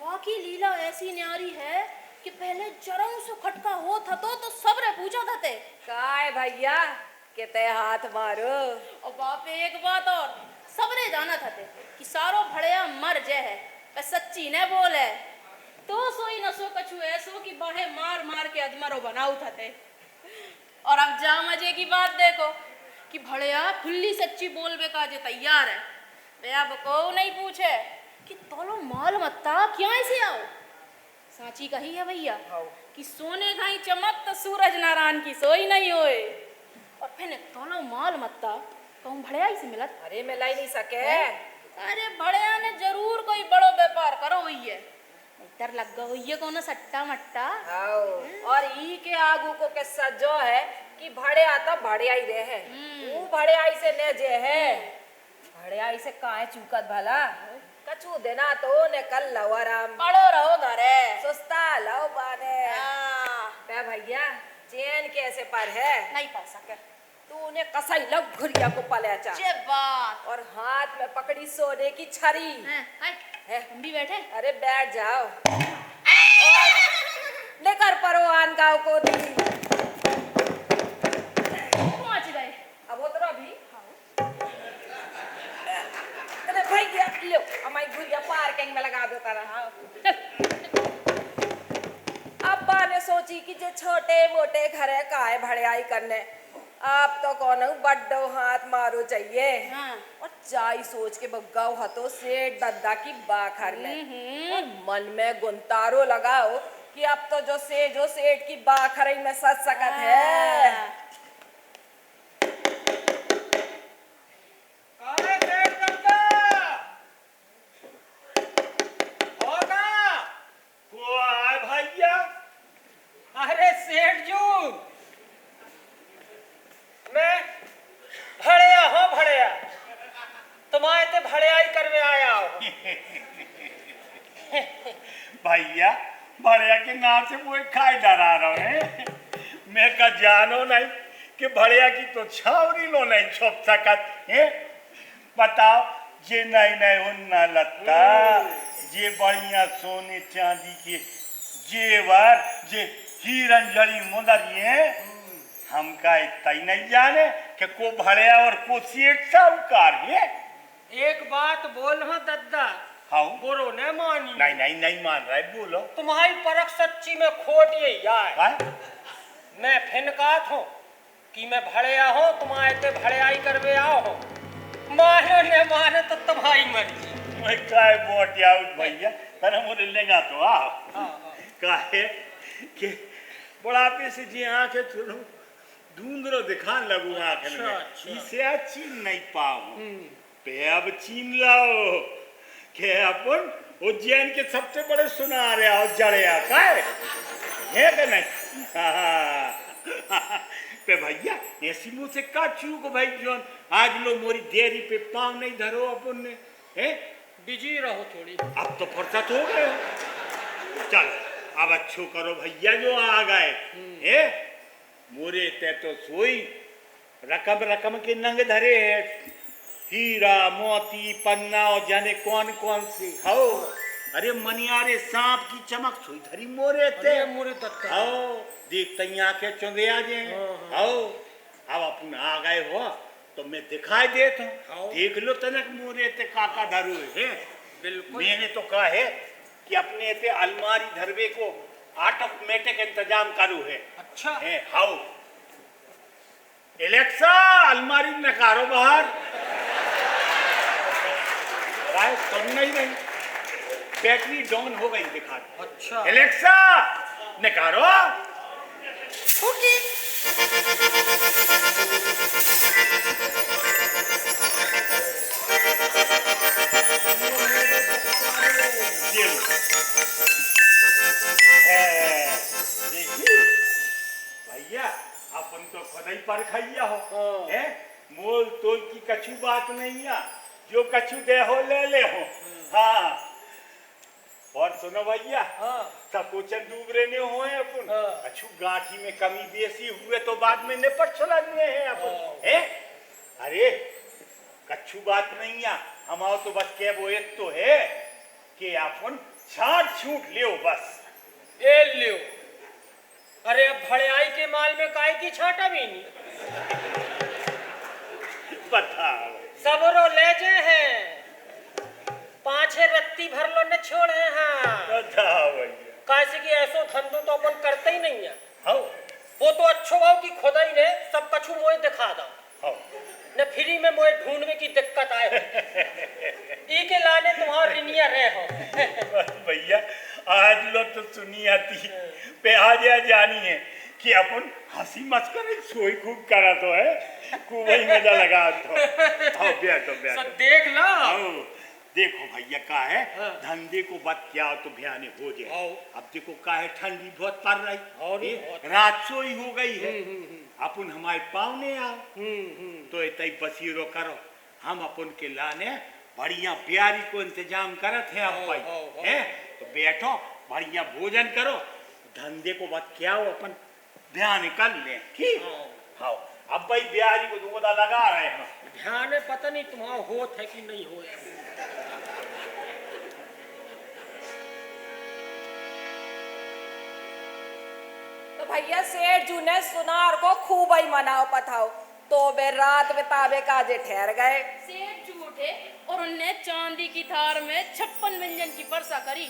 बाकी लीला ऐसी न्यारी है कि पहले जरऊ से खटका हो था तो सबरे पूछा था ते काय भैया किते हाथ मारो। और बाप एक बात और सबने जाना था ते कि सारो भड़या मर जे है पर सच्ची ने बोले तो सोई न सो कछु ऐसो कि बाहे मार मार के अजमरो बनाऊ था ते। और अब जा मजे की बात देखो कि भड़या खुली सच्ची बोलबे का जे तैयार है वे अब को नहीं पूछे कि तोलो माल मत्ता क्या ऐसे आओ। साची कही है भैया कि सोने घाई चमक तो सूरज नारायण की सोई नहीं होए। और फिर तोलो माल मत्ता कहूँ भड़या ही से मिलत। अरे मिला ही नहीं सके। अरे भड़या ने जरूर कोई बड़ो व्यापार करो हुई है इधर लग गो हुई है कौन सट्टा मट्टा। आओ और ई के आगू को किस्सा जो है कि भड़या तो भड़या ही रहे वो भड़याई से ने जे है भड़याई से काहे चूकत भला कछु देना तो ने कल लवराम पड़ो रहो घरे सुस्ता लो बाने। बे भैया चैन कैसे पर है नहीं पा सके तूने कसाई लग घुरिया को पलेचा ये बात और हाथ में पकड़ी सोने की छरी है हम भी बैठे। अरे बैठ जाओ और लेकर परवान गांव को दी पहुंच गए अब उतरो भी अरे भैया लो हमारी घुरिया पार्किंग में लगा देता रहा। अब्बा ने सोची कि जे छोटे मोटे घरे काहे भड़याई करने आप तो कौन बड्डो हाथ मारो चाहिए। हाँ। और चाई सोच के बग्गाओ हतो सेठ दद्दा की बाखर में और मन में गुंतारो लगाओ कि अब तो जो सेठ की बाखर में सच सकत है। अरे सेठ दद्दा होगा को आए भैया। अरे सेठ जी मैं भड़या हो भड़या तुम्हारे ते भड़याई करवे आया हो। भैया भड़िया के नाम से मुझे खाई डरा रहा है। मैं का जानो नहीं कि भड़िया की तो छावरी लो नहीं छोप सकत है। बताओ जे नहीं उन्ना लगता जे बढ़िया सोने चांदी के जेवर जे हीरन जड़ी मुंदरी है हमका इतना ही नहीं जाने कि को भड़िया और को सेठ साहूकार है। एक बात बोल हाँ दद्दा हाँ बोलो न मानी नहीं मान रहा है बोलो। तुम्हारी परख सच्ची में खोट यही आए। हाँ? मैं फिनकात हूँ कि मैं भड़या हो तुम आए थे भड़याई करवे आओ हो मानो ने माने तो तुम्हारी मर्जी। मैं काय मोट आउट भैया तने मोरे लेगा तो आओ काहे कि बुढ़ापे से जी आंखें थोड़ू धुंधलो दिखान लगू आंखें में अच्छा। इसे आज चीन नहीं पाऊं पे अब चीन लाओ के अपन उज्जैन के सबसे बड़े सुनार है और जड़िया काहे है कि नहीं पे भैया ऐसी मुँह से का चूक भाई जोन आज लो मोरी देरी पे पाँव नहीं धरो अपन ने हैं बिजी रहो थोड़ी। अब तो फुर्सत हो गए हो चल अब अच्छो करो भैया जो आ गए हैं मोरे ते तो सोई रकम रकम के नंग धरे है हीरा मोती पन्ना और जाने कौन कौन से हो अरे मनियारे सांप की चमक सोई धरी मोरे ते अरे मोरे दत्ता आओ देख तैया के चुंदे आ जे आओ अब अपन आ गए हो तो मैं दिखाई देता हूँ देख लो तनक मोरे ते काका धरू है बिल्कुल मैंने तो कहा है कि अपने ते अलमारी धरवे को ऑटोमेटिक इंतजाम करू है अच्छा है हाउ एलेक्सा अलमारी निकालो बाहर गाय सुन नहीं रही बैटरी डाउन हो गई दिखा अच्छा एलेक्सा निकालो ये लो। देखी भैया अपन तो खुद ही पर खैया हो है मोल तोल की कछु बात नहीं है जो कछु दे हो ले हो हाँ और सुनो भैया हाँ सकोचन डूबरे ने हो अपन हाँ। कछु गांठी में कमी बेसी हुए तो बाद में निपट चलने हैं अपन है अरे कछु बात नहीं है हम आओ तो बस के वो एक तो है कि अपन छाट छूट लियो बस ए लियो अरे अब भड़याई के माल में काय की छाटा भी नहीं बताओ सबरो ले जे हैं पांचे रत्ती भर लो ने छोड़े हाँ बताओ भैया कैसे कि ऐसो धंधो तो अपन करते ही नहीं है हाँ वो तो अच्छो भाव की खुदाई ने सब कछु मोए दिखा दो हाँ न फ्री में मोए ढूंढने की दिक्कत आए ई के लाने तुम्हारा रिनिया रहे हो बस भैया आज लो तो सुनी आती पे आज जानी है कि अपन हंसी मस्कर सोई खूब करा तो है खूब ही मजा लगा तो आओ बैठो सब बैठो देख लो आओ देखो भैया का है धंधे को बात क्या हो तो बयाने हो जाए आओ। अब देखो का है ठंडी बहुत पड़ रही और ये बहुत। रात सोई हो गई है अपन हमारे पावने आओ तो इतना बसीरो करो हम अपन के लाने बढ़िया प्यारी को इंतजाम करत है आप भाई है तो बैठो बढ़िया भोजन करो धंधे को बात क्या हो अपन बयान कर ले ठीक हाँ अब भाई बिहारी को दोदा लगा रहे हैं ध्यान है पता नहीं तुम्हारा होत है कि नहीं हो तो भैया सेठ जू ने सुनार को खूब ही मनाओ पथाओ तो वे रात बितावे काजे ठहर गए सेठ झूठे और उनने चांदी की थार में 56 व्यंजन की परसा करी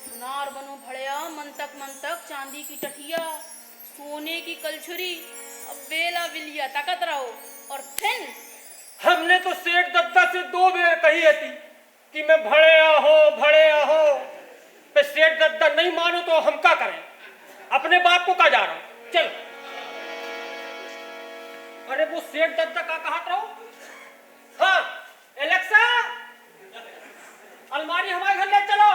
सुनार बनो भड़या मंतक चांदी की टठिया सोने की कलछुरी अब बेला बिलिया तकत रहो और फिर हमने तो सेठ दद्दा से 2 बार कही थी कि मैं भड़े हो पे सेठ दद्दा नहीं मानो तो हम क्या करें अपने बाप को कहा जा रहा हूं चलो अरे वो सेठ दद्दा का कहा रहो हाँ एलेक्सा अलमारी हमारे घर ले चलो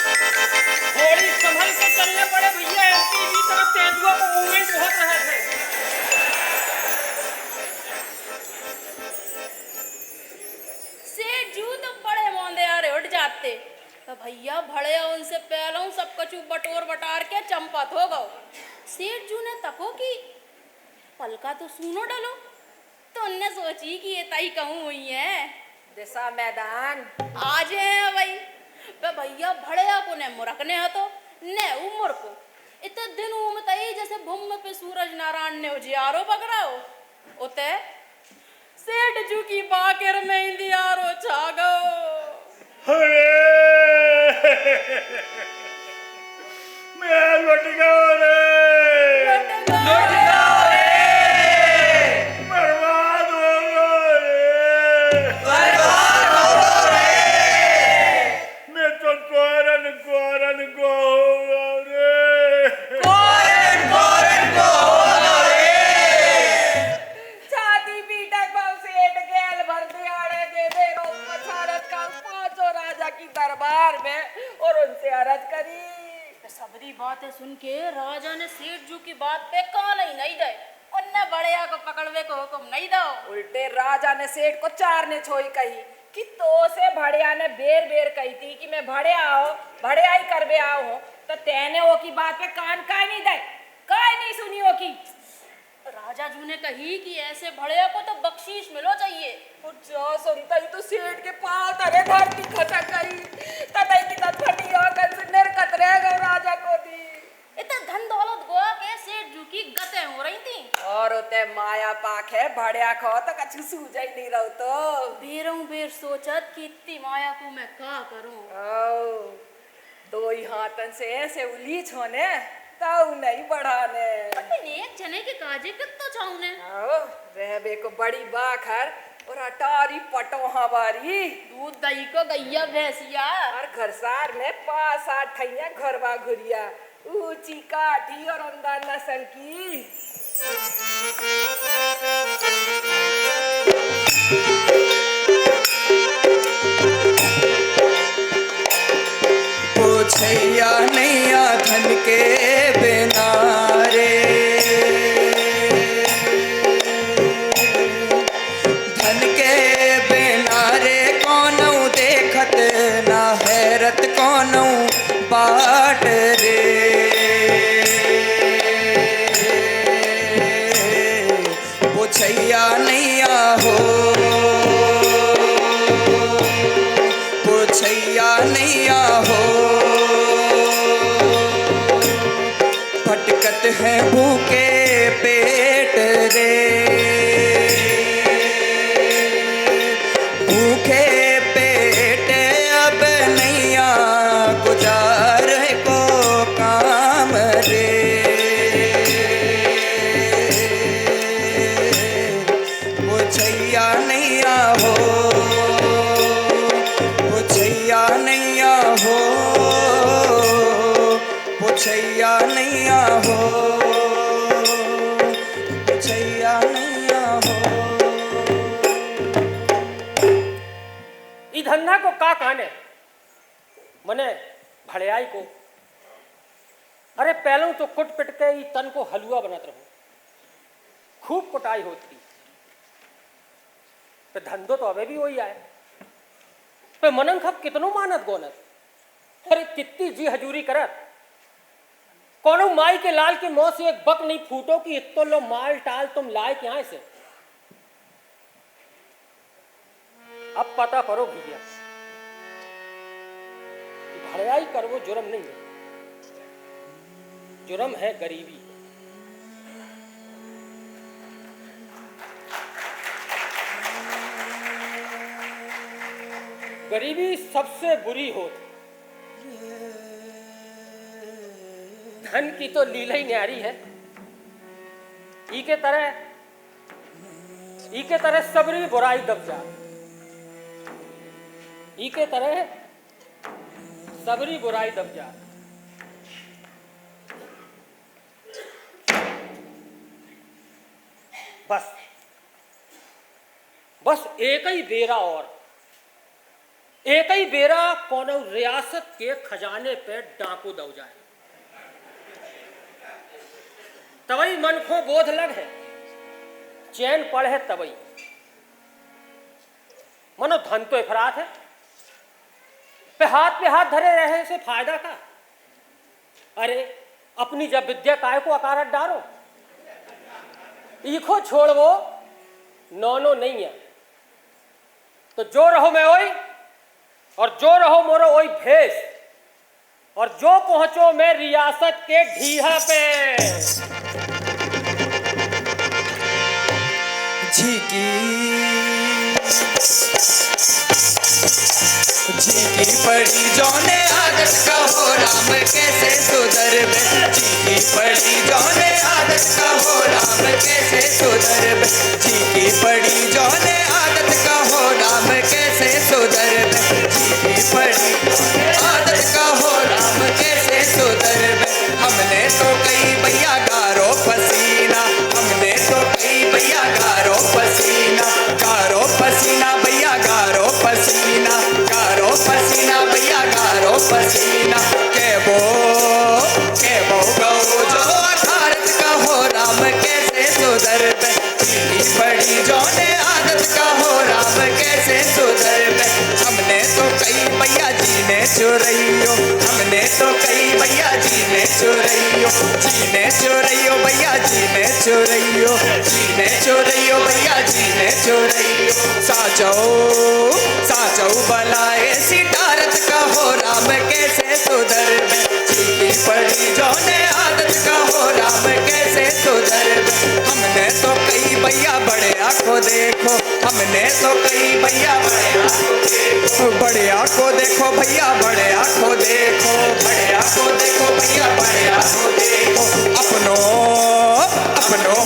थोड़ी संभल के चलने पड़े भैया एमपी तरफ तेंदुआ को मूवमेंट बहुत रहे थे सेठ जू तो बड़े मोंदे आ रहे उठ जाते तो भैया भड़या उनसे पहले सब कछु बटोर बटार के चंपत हो गओ सेठ जू ने तको की पलका तो सुनो डलो तो उनने सोची कि ये तई कहूँ हुई है दिशा मैदान आज है भाई बे भैया भड़या को ने मुरकने हतो ने उम्र को इतने दिन उमतई जैसे भूम पे सूरज नारायण ने उजियारो पकड़ाओ उते सेठ जू की बाकेर में इंदियारो छागो। अरे मैं लुट गया रे, बर्बाद हो गया रे, मैं तो कोरन कोरन को हो गया रे। छाती पीटक बहु सेठ गेल भर दिहाड़े दे दे रो पछाड़त का पांचों राजा की दरबार में और उनसे अरज करी। सबरी बातें सुन के राजा ने सेठ जू की बात पे कान ही नहीं दे, उनने बड़िया को पकड़वे को हुक्म नहीं दो। उल्टे राजा ने सेठ को चारने छोई कही कि तो से भड़िया ने बेर बेर कही थी कि मैं भड़िया ही करबे आओ हो, तो तेने वो की बात पे कान काहे नहीं दे, काहे नहीं सुनी वो की। राजा जू ने कही कि ऐसे भड़िया को तो बख्शीश मिलो चाहिए। और जो सुनता ही तो सेठ के पांव तरे धरती खसक गई, ततई की तत फटी आंगन से निरकत रह गए राजा को दी। इतना धन दौलत गोवा के सेठ जू की गतें हो रही थी। और उते माया पाख है भड़िया खो तो कछु सूझ ही नहीं रहो तो। बेरों बेर सोचत कि इतनी माया को मैं क्या करूं। ओ, दो ही हाथन से ऐसे उलीच होने ताऊ नहीं बढ़ाने। एक जने के काजे कितो चाहूने। आओ रहबे को बड़ी बाखर और अटारी पटो हमारी दूध दही को गैया भैंसिया और घर सार में 5-8 ठैया घरवा घुरिया ऊंची काठी और अंदर नस्ल की। पूछैया नैया धन के बिना रे, धन के बिना रे कौनौ देखत ना हैरत कौनौ बाट रे। पूछैया नैया हो, पूछैया नैया हो, भटकत है भूखे पेट रे, भूखे पेट अब नैया गुजार को काम रे। पूछैया नैया हो, पूछैया नैया हो, पूछैया नैया हो, पूछैया नैया हो। ई धंधा को का कहने मने भड़ियाई को। अरे पहलों तो कुट पिट के ई तन को हलवा बनत रहो, खूब कुटाई होती। पे धंधो तो अबे भी वही आए, पे मनन खब कितनो मानत गोनत। अरे कितनी जी हजूरी करत, कौनो माई के लाल के मुंह से एक बक नहीं फूटो कि इतो लो माल टाल तुम लाए यहाँ से। अब पता करो भैया, भड़ियाई करवो जुर्म नहीं है, जुर्म है गरीबी। गरीबी सबसे बुरी होती, धन की तो लीला ही न्यारी है। ई के तरह सबरी बुराई दब जा, ई के तरह सबरी बुराई दब जा। बस एक ही बेरा और एक ही बेरा कोनो रियासत के खजाने पे डाकू दब जाए, तवई मन को बोध लग है, चैन पड़ है तवई। मनो धन तो इफरात है, पे हाथ धरे रहे से फायदा का। अरे अपनी जब विद्या काय को अकारत डारो, ईखो छोड़ वो नौनो नहीं है। तो जो रहो मैं ओई, और जो रहो मोरो ओई भेष, और जो पहुंचो मैं रियासत के ढीहा पे। झीकी झीकी पड़ी जौने आदत का हो राम कैसे सुधरबे झीकी पड़ी जौने आदत का हो राम कैसे सुधरबे झीकी पड़ी जौने आदत का हो राम कैसे सुधरबे झीकी पड़ी आदत का हो राम कैसे सुधरबे हमने तो कई भैया गारो पसीना हमने तो कई भैया गारो पसीना भैया गारो पसीना भैया गारो पसीना के वो गौ जो अखारत का हो राम कैसे सुधरबे झीकी पड़ी जौने आदत का हो राम कैसे सुधरबे हमने तो कई भैया जीने चुरैयो हमने तो कई भैया जीने चुरैयो भैया जीने चुरैयो भैया जीने चुरैयो साचो बलाए सिटारत का हो राम कैसे सुधरबे झीकी पड़ी जौने आदत का हो राम कैसे सुधरबे हमने तो कई भैया बड़े आँखों देखो हमने तो कई भैया बड़े आँखों देखो भैया बड़े आँखों देखो भैया बड़े आँखों देखो अपनो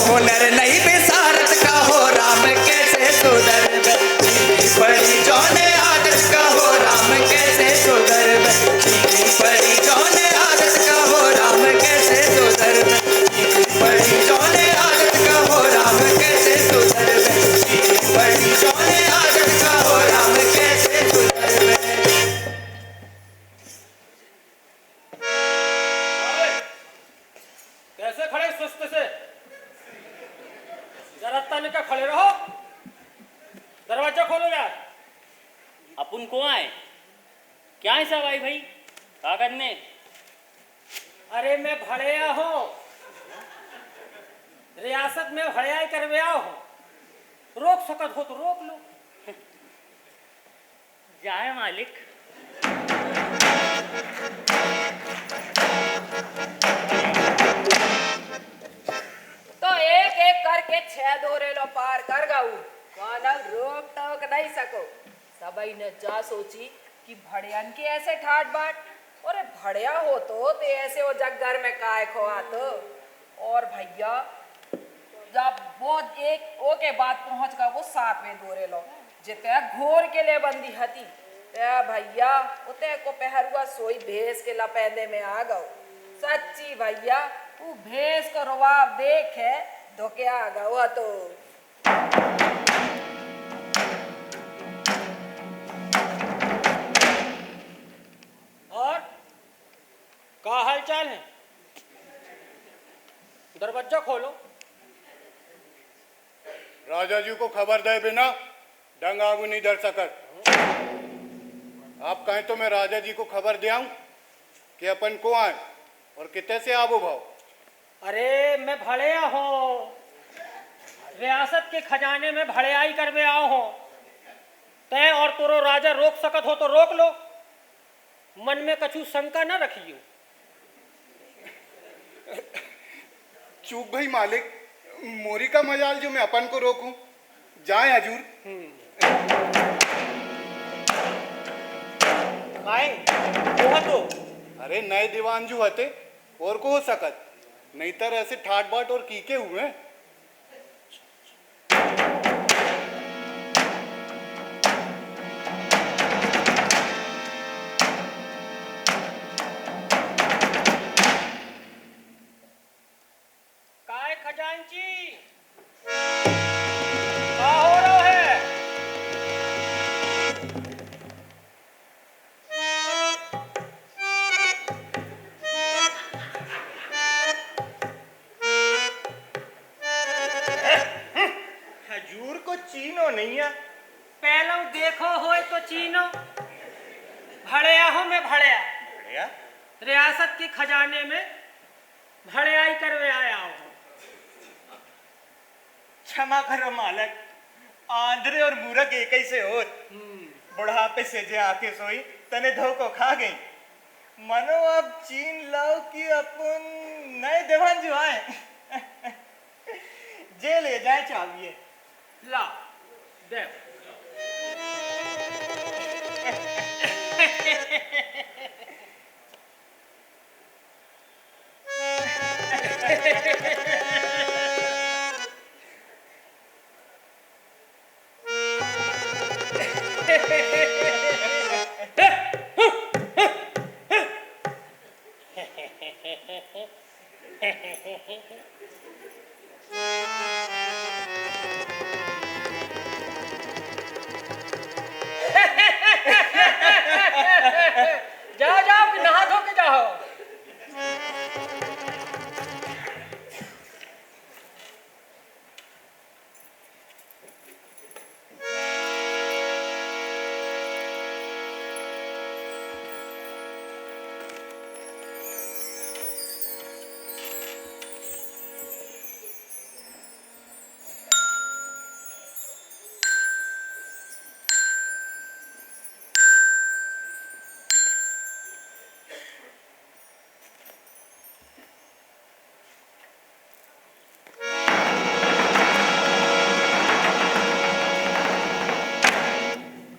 हुनर नहीं विसारत का हो राम कैसे सुधरबे झीकी पड़ी जौने आदत का हो राम कैसे सुधरबे झीकी पड़ी जौने आदत का हो राम कैसे सुधरबे झीकी पड़ी जौने आदत का हो राम कैसे सुधरबे झीकी पड़ी जौने आदत का हो राम कैसे सुधरबे कैसे खड़े सुस्त से जरा तन का खड़े रहो दरवाजा खोलो यार अपन को आए क्या है सब आई भाई क्या करने अरे मैं भड़िया हूँ रियासत में भड़ियाई करवे आओ हो रोक सकत हो तो रोक लो जाए मालिक तो एक एक करके 6 दोरेलो पार कर गाऊ वानल रोक टोक नहीं सको सबई ने जा सोची कि भड़ियन के ऐसे ठाट बाट और भड़िया हो तो ऐसे वो जगगर में काय खोआ तो और भैया जब वो एक ओ के बाद पहुंच गया वो 7वें दोरेलो जिते घोर के ले बंदी हती ते भैया उते को पहरुआ सोई भेस के लपेंदे में आ गओ सच्ची भैया तू भेस को रवाब देखे धोके आ गओ तो और क्या हाल चाल है दरवाजा खोलो राजा जी को खबर दे बिना डंग आगू नहीं डर सकत आप कहें तो मैं राजा जी को खबर दे आऊं कि अपन को आए और कितने से आबो भाव अरे मैं भड़िया हूँ रियासत के खजाने में भड़ियाई करवे आओ हो तय और तोरो राजा रोक सकत हो तो रोक लो मन में कछु शंका न रखियो चूक भाई मालिक मोरी का मजाल जो मैं अपन को रोकूं जाए हजूर वो तो अरे नए दीवान जो हते और को हो सकत नहीं तर ऐसे ठाट बाट और कीके हुए हैं। काय खजांची क्या हो रहा है हजूर को चीनो नहीं है पहले देखो हो तो चीनो भड़िया हो मैं भड़िया बढ़िया रियासत के खजाने में भड़ियाई करवे आया हूँ क्षमा करो मालक आंध्रे और मूरख एक ही से हो बुढ़ापे से जे आके सोई तने धोखो खा गई मनो अब चीन लाओ कि अपन नए दीवान जो आए जे ले जाए चाबिए ला दे जाओ जाओ नहा धो के जाओ।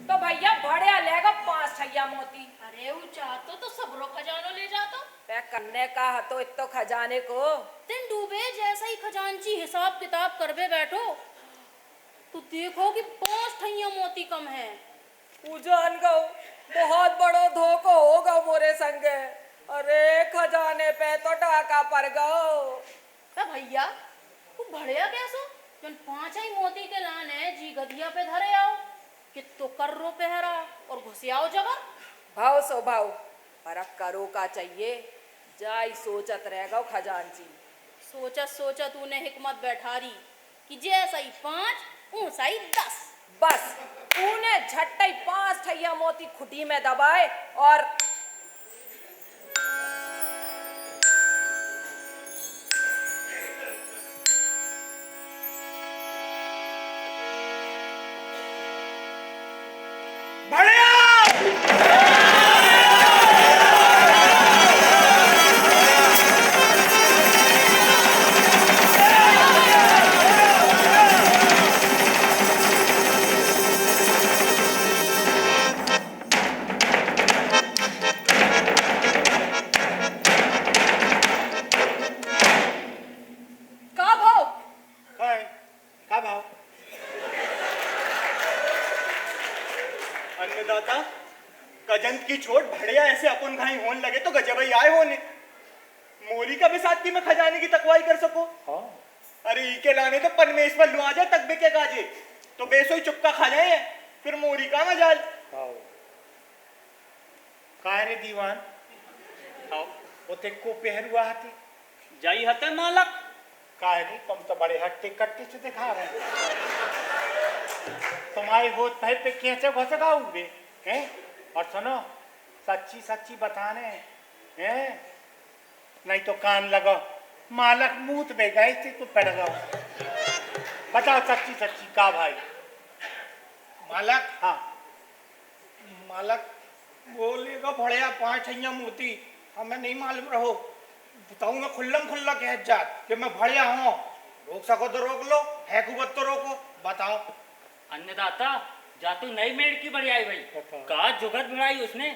तो भैया बढ़िया लेगा 5 ठैया मोती। अरे वो चाहतो तो सबरो खजानो ले जातो। पे करने का तो इतो खजाने को। तिन डूबे जैसा ही खजांची हिसाब किताब करबे बैठो तो देखो कि 5 ठैया मोती कम है। पूजन गो बहुत बड़ो धोखो होगा मोरे संगे। अरे खजाने पे तो टाका पड़ गो। भैया वो बढ़िया कैसो जन 5 ही मोती के लाने जी गधिया पे धरे आओ कि तो कर्रो पहरा और घुसियाओ जगह। भाव सो भाव परक करो का चाहिए जाई सोचत रह गो खजांची। सोचत सोचत तूने हिकमत बैठारी कि जैसा ही 5 ऊंसा ही 10। बस ऊने झट्टे 5 ठैया मोती खुटी में दबाए और अन्नदाता कजंत की चोट भड़िया ऐसे अपन घाई होने लगे तो गजबई आए होने मोरी का भी साथ की मैं खजाने की तकवाई कर सको। हाँ। अरे ई के लाने तो परमेश्वर लुआ जाए तकबे के काजे तो बेसोई चुपका खा जाए फिर मोरी का मजाल। काय रे दीवान ओते को पहरुआ हती जाई हते मालक। काय रे तुम तो बड़े हट्टे कट्टे से दिखा रहे तुम्हारी होत पहले पे कैसे घसगाऊ बे हैं। और सुनो सच्ची सच्ची बताने हैं नहीं तो कान लगा मालक मूत में गए थे तो पड़ गया। बताओ सच्ची सच्ची का भाई। मालक हाँ मालक बोलेगा भड़िया 5 ठैया मोती हमें नहीं मालूम रहो बताऊं मैं खुल्लम खुल्ला कह जात कि मैं भड़िया हूँ रोक सको तो रोक लो है कुबत तो रोको बताओ। अन्नदाता जातू नई मेड़ की बढ़ियाई भाई का जुगत बढ़ाई उसने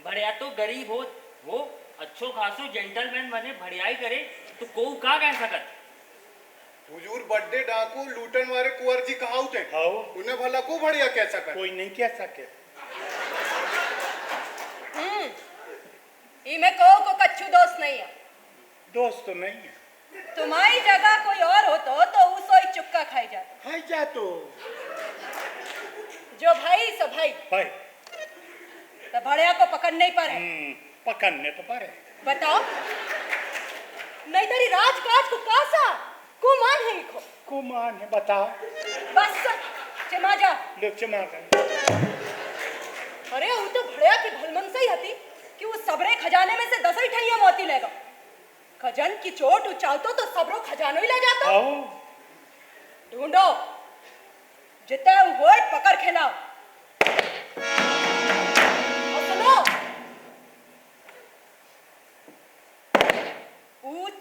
बढ़िया तो गरीब हो अच्छो खासो जेंटलमैन बने बढ़ियाई करे तो को का कह सकत। हुजूर बड्डे डाकू लूटन वाले कुंवर जी कहाऊ थे उन्हें भला को बढ़िया कह सका कोई नहीं कह सके। इमे को कच्चू दोस्त नहीं है। दोस्त तो नहीं है। तुम्हारी जगह कोई और हो तो उसो ही चुपका खाई जाता। खाई जा तो जो भाई सो भाई भाई तो भड़िया को पकड़ने ही पर है। पकड़ने तो पर है। बताओ नहीं तेरी राजकाज को कासा कुमान है इको कुमान है बताओ। बस चमा जा लोग चमा गए। अरे वो तो भड़िया की भलमन से ही हती कि वो सबरे खजाने में से 10 ही ठैया मोती लेगा। खजन की चोट उचालतो तो सबरो खजानो ही ले जाता। ढूंढो जितने वो पकड़ खिलाओ। और सुनो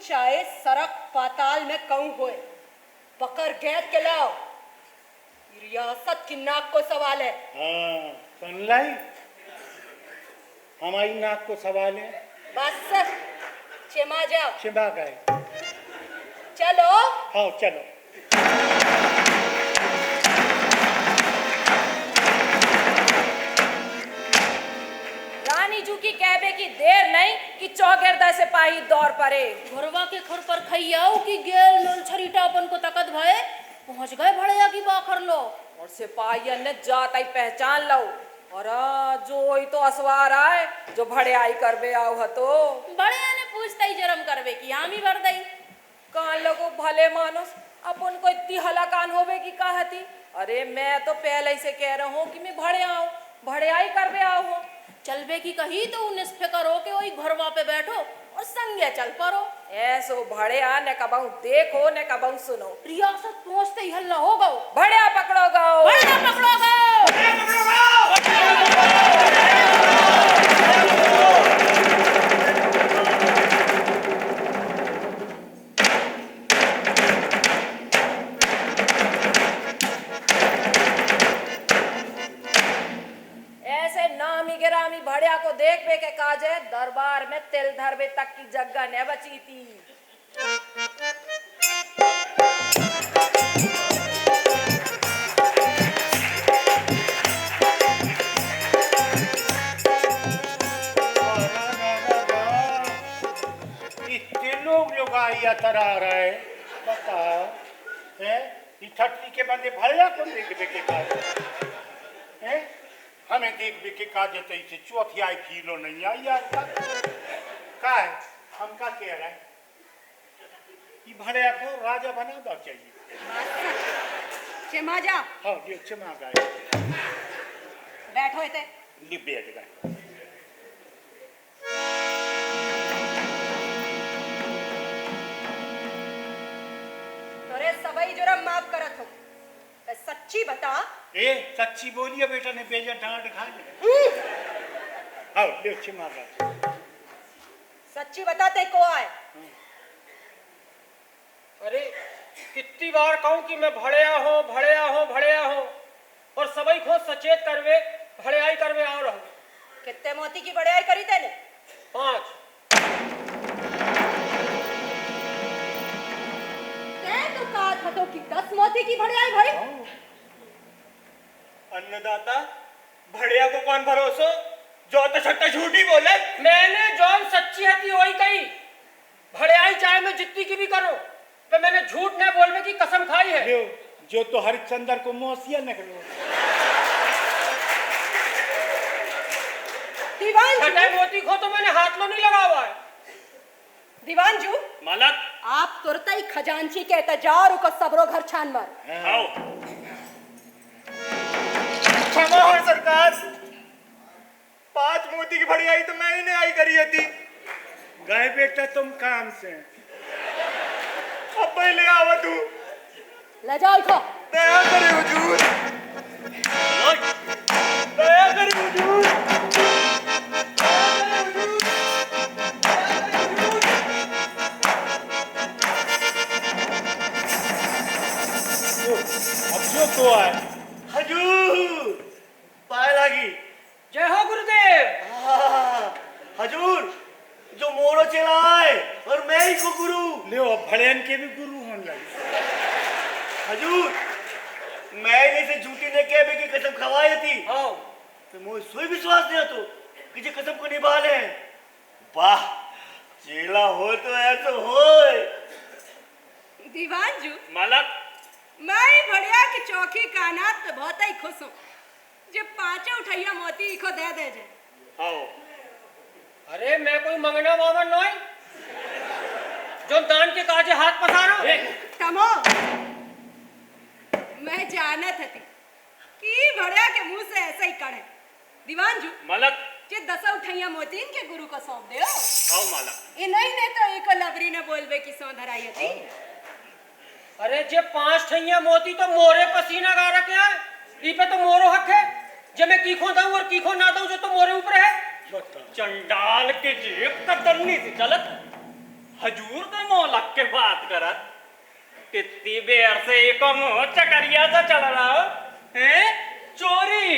चाहे सरक पाताल में कहूं होए पकड़ गैद के लाओ रियासत की नाक को सवाल है। हाँ सुन लाई, हमारी नाक को सवाल है। बस क्षमा जाओ, छिपा गए। चलो। हाँ चलो। रानी जू की कहबे की देर नहीं कि चौगिरदा सिपाही दौड़ पड़े। घरवा के खुर पर खैयाओ की गेल नल छरीटापन को तकत भय पहुंच गए भड़िया की बाखर लो। और सिपाहियन ने जाता ही पहचान लो। और जो ही तो असवार आए जो भड़ियाई करबे आओ हतो। बड़े ने पूछता ही जरम करवे की हम ही भर दई। कान लगो भले मानुस, अपन को इतनी हलाकान होवे की कहती। अरे मैं तो पहले ही से कह रहा हूँ कि मैं भड़ियाई करबे आओ हूँ। चलबे की कही तो निष्फिकर हो के वही घरवा पे बैठो और संगे चल पड़ो। ऐसो भड़िया ने कबाऊ देखो ने कबाऊ सुनो। रियासत पहुंचते ही हल्ला हो गओ। भड़िया पकड़ो गओ, भड़िया पकड़ो गओ। ऐसे नामी गिरामी भड़िया को देख पे के काजे दरबार में तिल धरबे तक की जगह न बची थी। इतने लोग आई तरा रहे, बताओ हैं? ये छठी के बंदे भड़िया को देख के काज हैं? हमें देख के काज तो इसे चौथी आई किलो नहीं आई आज तक। का है हम का कह रहे हैं? ये भड़िया को राजा बना दो चाहिए। क्षमा जा, हाँ ये क्षमा गए। बैठो इते। बैठ गए। तोरे सबई जुर्म माफ करत हो। तो सच्ची बता। ए सच्ची बोलिए बेटा ने बेजा डांट खा ले। आओ ले क्षमा गए। सच्ची बताते को आए। अरे कितनी बार कहूं कि मैं भड़िया हो और सबई को सचेत करवे भड़ियाई करवे आ रहा। कितने मोती की भड़ियाई करी तेने? 5। ते तो कहा था तो कि 10 मोती की भड़ियाई भाई। अन्नदाता भड़िया को कौन भरोसो जो तो छट्टा झूठी बोले। मैंने जौन सच्ची हती वही कही। भड़ियाई चाहे मैं जितनी की भी करूं तो मैंने झूठ न बोलने की कसम खाई है। जो तो हरिश्चंद्र को मौसिया निकलो। दीवान छठे मोती को तो मैंने हाथ लो नहीं लगा हुआ है। दीवान जू मालक आप तुरंत ही खजांची के तजार को सबरो घर छान मार। आओ। क्षमा हो सरकार, 5 मोती की भड़ियाई तो मैं ही नहीं आई करी थी। गए बेटा तुम काम से। अब पहले आवा तू। ले जाओ इको। दया करे हुजूर, दया करे हुजूर। अब जो तो आए हजूर पाए लगी। जय हो गुरुदेव। हजूर जो मोरो चला आए और मैं ही को गुरु। ले अब भड़ियन के भी गुरु होने लगे। हजूर मैं जैसे झूठी ने कहबे की कसम खवाई थी। हाँ। तो मुझे सोई विश्वास नहीं तो कि जे कसम को निभा ले। वाह चेला हो तो ऐसा हो। दीवान जू मालक मैं भड़िया की चौकी कानात तो बहुत ही खुश हूँ। जब 5 उठैया मोती इको दे दे जे। आओ। अरे मैं कोई मंगना वामन नहीं जो दान के काजे हाथ पसारा। तमो मैं जानत थी कि भड़िया के मुंह से ऐसा ही कड़े। दीवान जू मालक जे 10 उठैया मोती इनके गुरु को सौंप दे। आओ मालक। ये नहीं ने तो एको लबरी ने बोलबे की सौं धराई थी। अरे जे 5 ठैया मोती तो मोरे पसीना गा रखे हैं। ई पे तो मोरो हक है। जे मैं कीखो दूं और कीखो ना दूं जो तो मोरे ऊपर है। चंडाल के जेब का दन्नी से चलत हजूर का मौलक के बात करत कितनी बेर से एक मुंह चकरिया सा चल रहा हो। है चोरी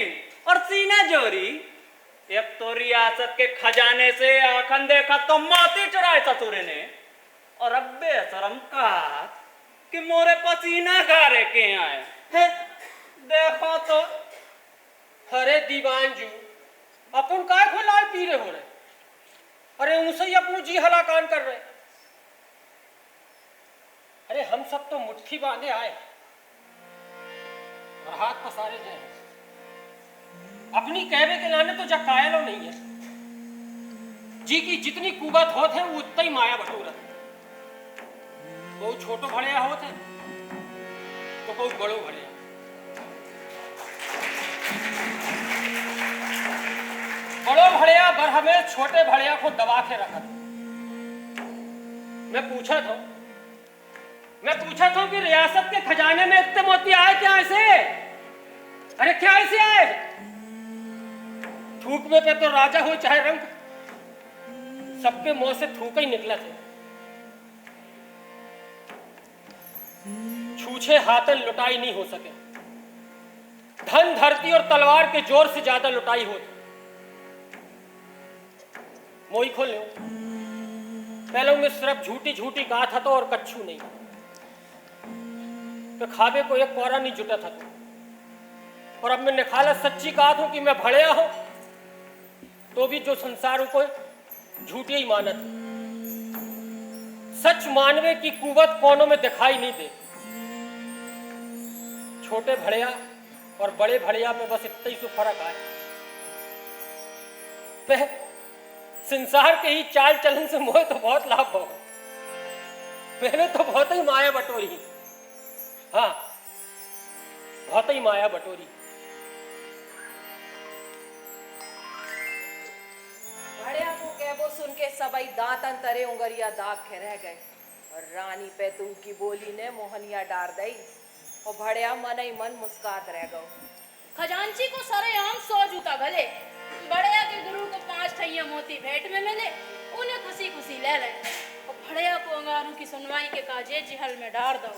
और सीना जोरी। एक तो रियासत के खजाने से आखन देखा तो माती चुराए ससुरे ने, और अब बेशरम कहा कि मोरे पसीना गारे के आए हैं। देखो तो अरे दीवान जू अपन काय को लाल पीले हो रहे, अरे उनसे ही अपनू जी हलाकान कर रहे। अरे हम सब तो मुट्ठी बांधे आए और हाथ पसारे जाए। अपनी कहवे के लाने तो जब कायलो नहीं है जी की जितनी कुवत होत है वो उतना ही माया बटोरत। बहुत छोटो भड़िया होत है तो बहुत बड़ो भड़िया। बड़ो भड़िया बरहमें छोटे भड़िया को दबा के रखा। मैं पूछा था कि रियासत के खजाने में इतने मोती आए क्या ऐसे? अरे क्या ऐसे आए? थूकने पे तो राजा हो चाहे रंग, सबके मुंह से थूक ही निकला थे। छूछे हाथन लुटाई नहीं हो सके। धन धरती और तलवार के जोर से ज्यादा लुटाई होती। मोई खोल लो। पहले में सिर्फ झूठी झूठी कहा था तो और कच्छू नहीं। तो खाबे को एक कोरा नहीं जुटा था तो। और अब मैंने खाला सच्ची कहा था कि मैं भड़िया हूं, तो भी जो संसार को झूठी ही माना था। सच मानवे की कुवत कोनों में दिखाई नहीं दे। छोटे भड़िया और बड़े भड़िया में बस इतना ही सो फर्क आए। संसार के ही चाल चलन से मोह तो बहुत लाभ हो। मैंने तो बहुत ही माया बटोरी। हाँ, बहुत ही माया बटोरी। भड़िया को कहबो सुन के सबई दांत अंतरे उंगरिया दाग के रह गए। और रानी पे तू की बोली ने मोहनिया डार दई और भड़िया मन ही मन मुस्कात रह गो। खजांची को सरेआम 100 जूता गले। बड़िया के गुरु को 5 ठैया मोती भेंट में मिले, उन्हें खुशी खुशी ले ले। और भड़िया को अंगारों की सुनवाई के काजे जेहल में डार दो।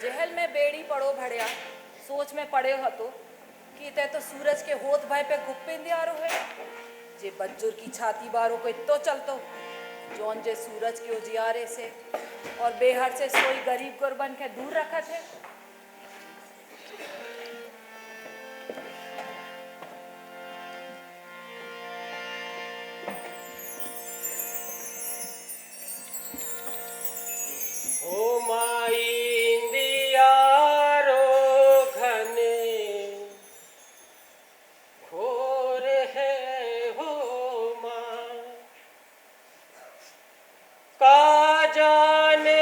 जेहल में बेड़ी पड़ो भड़िया, सोच में पड़े हो तो कि ते तो सूरज के होत भाई पे गुप्पे दियारो है। जे बज्जुर की छाती बारो को इतो चलतो जौन जे सूरज के उजियारे से और बेहर से सोई गरीब गुरबन के दूर रखा थे। ओ माई इंदिया रो घने घोर है हो माँ, का जाने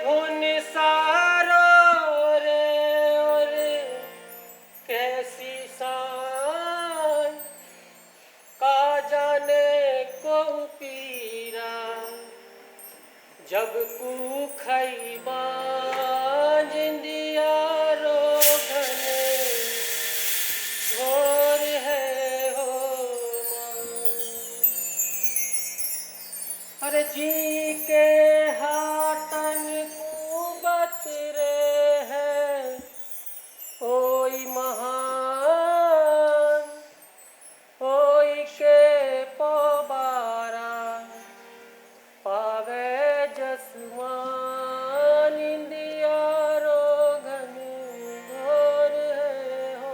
भुन सारो रे और कैसी सान, का जाने को पीरा जब कूखई बांझ इंदिया रो घने घोर है हो माँ। अरे जी के हाथन कुबत रे है ओई महान, ओई के पोबारा पावे जसमान इंदिया रो घने घोर है हो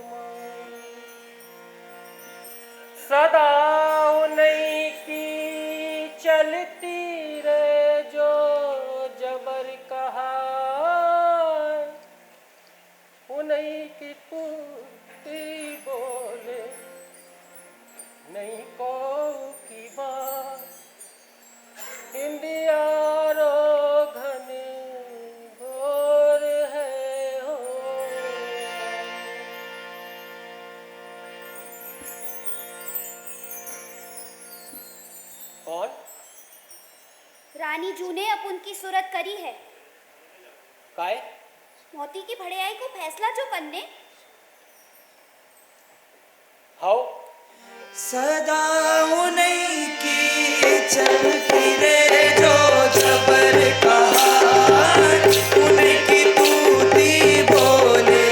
माँ। सदा नहीं की चलती रे जो जबर कहा, उन्हीं की पूरी बोले नहीं को की बात इंदिया रो घने घोर है हो। कौन? रानी जू ने अपन की सूरत करी है। काय? मोती की भड़ियाई को फैसला जो करने। हाउ सदा उन्हीं की चलती रे जो जबर कहा, उन्हीं की तूती बोले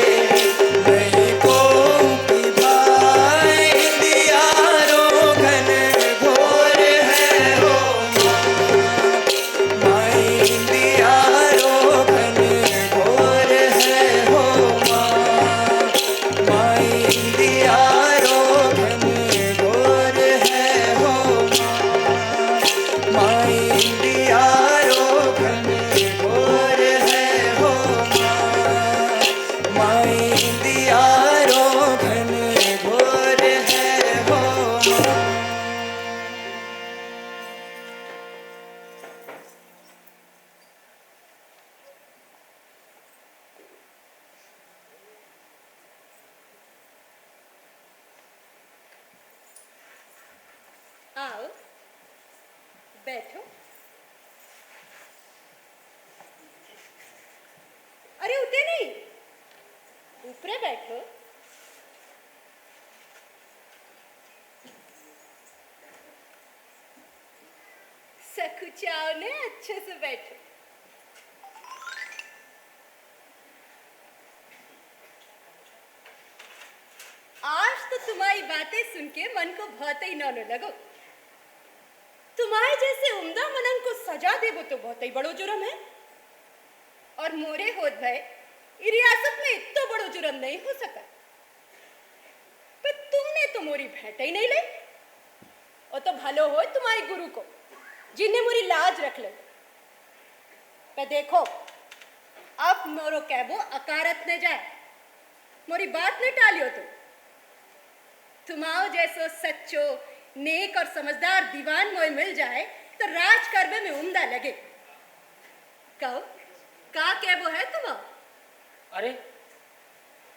बैठो। अरे उठे नहीं, ऊपरे बैठो। सकुचाओ ने, अच्छे से बैठो। आज तो तुम्हारी बातें सुन के मन को बहुत ही नौनो लगो। तुम्हारे जैसे उम्दा मनन को सजा देवो तो बहुत ही बड़ो जुर्म है, और मोरे होत भय ई रियासत में इतना बड़ो जुर्म नहीं हो सका। पर तुमने तो मोरी भेंट ही नहीं ली। और तो भलो हो तुम्हारे गुरु को जिन्हें मोरी लाज रख ले। पर देखो अब मोरो कहबो अकारत न जाए, मोरी बात न टालियो। तुम्हारो जैसो सच्चो नेक और समझदार दीवान मोय मिल जाए तो राज करबे में उम्दा लगे। कहो का कहबो है तुम? अरे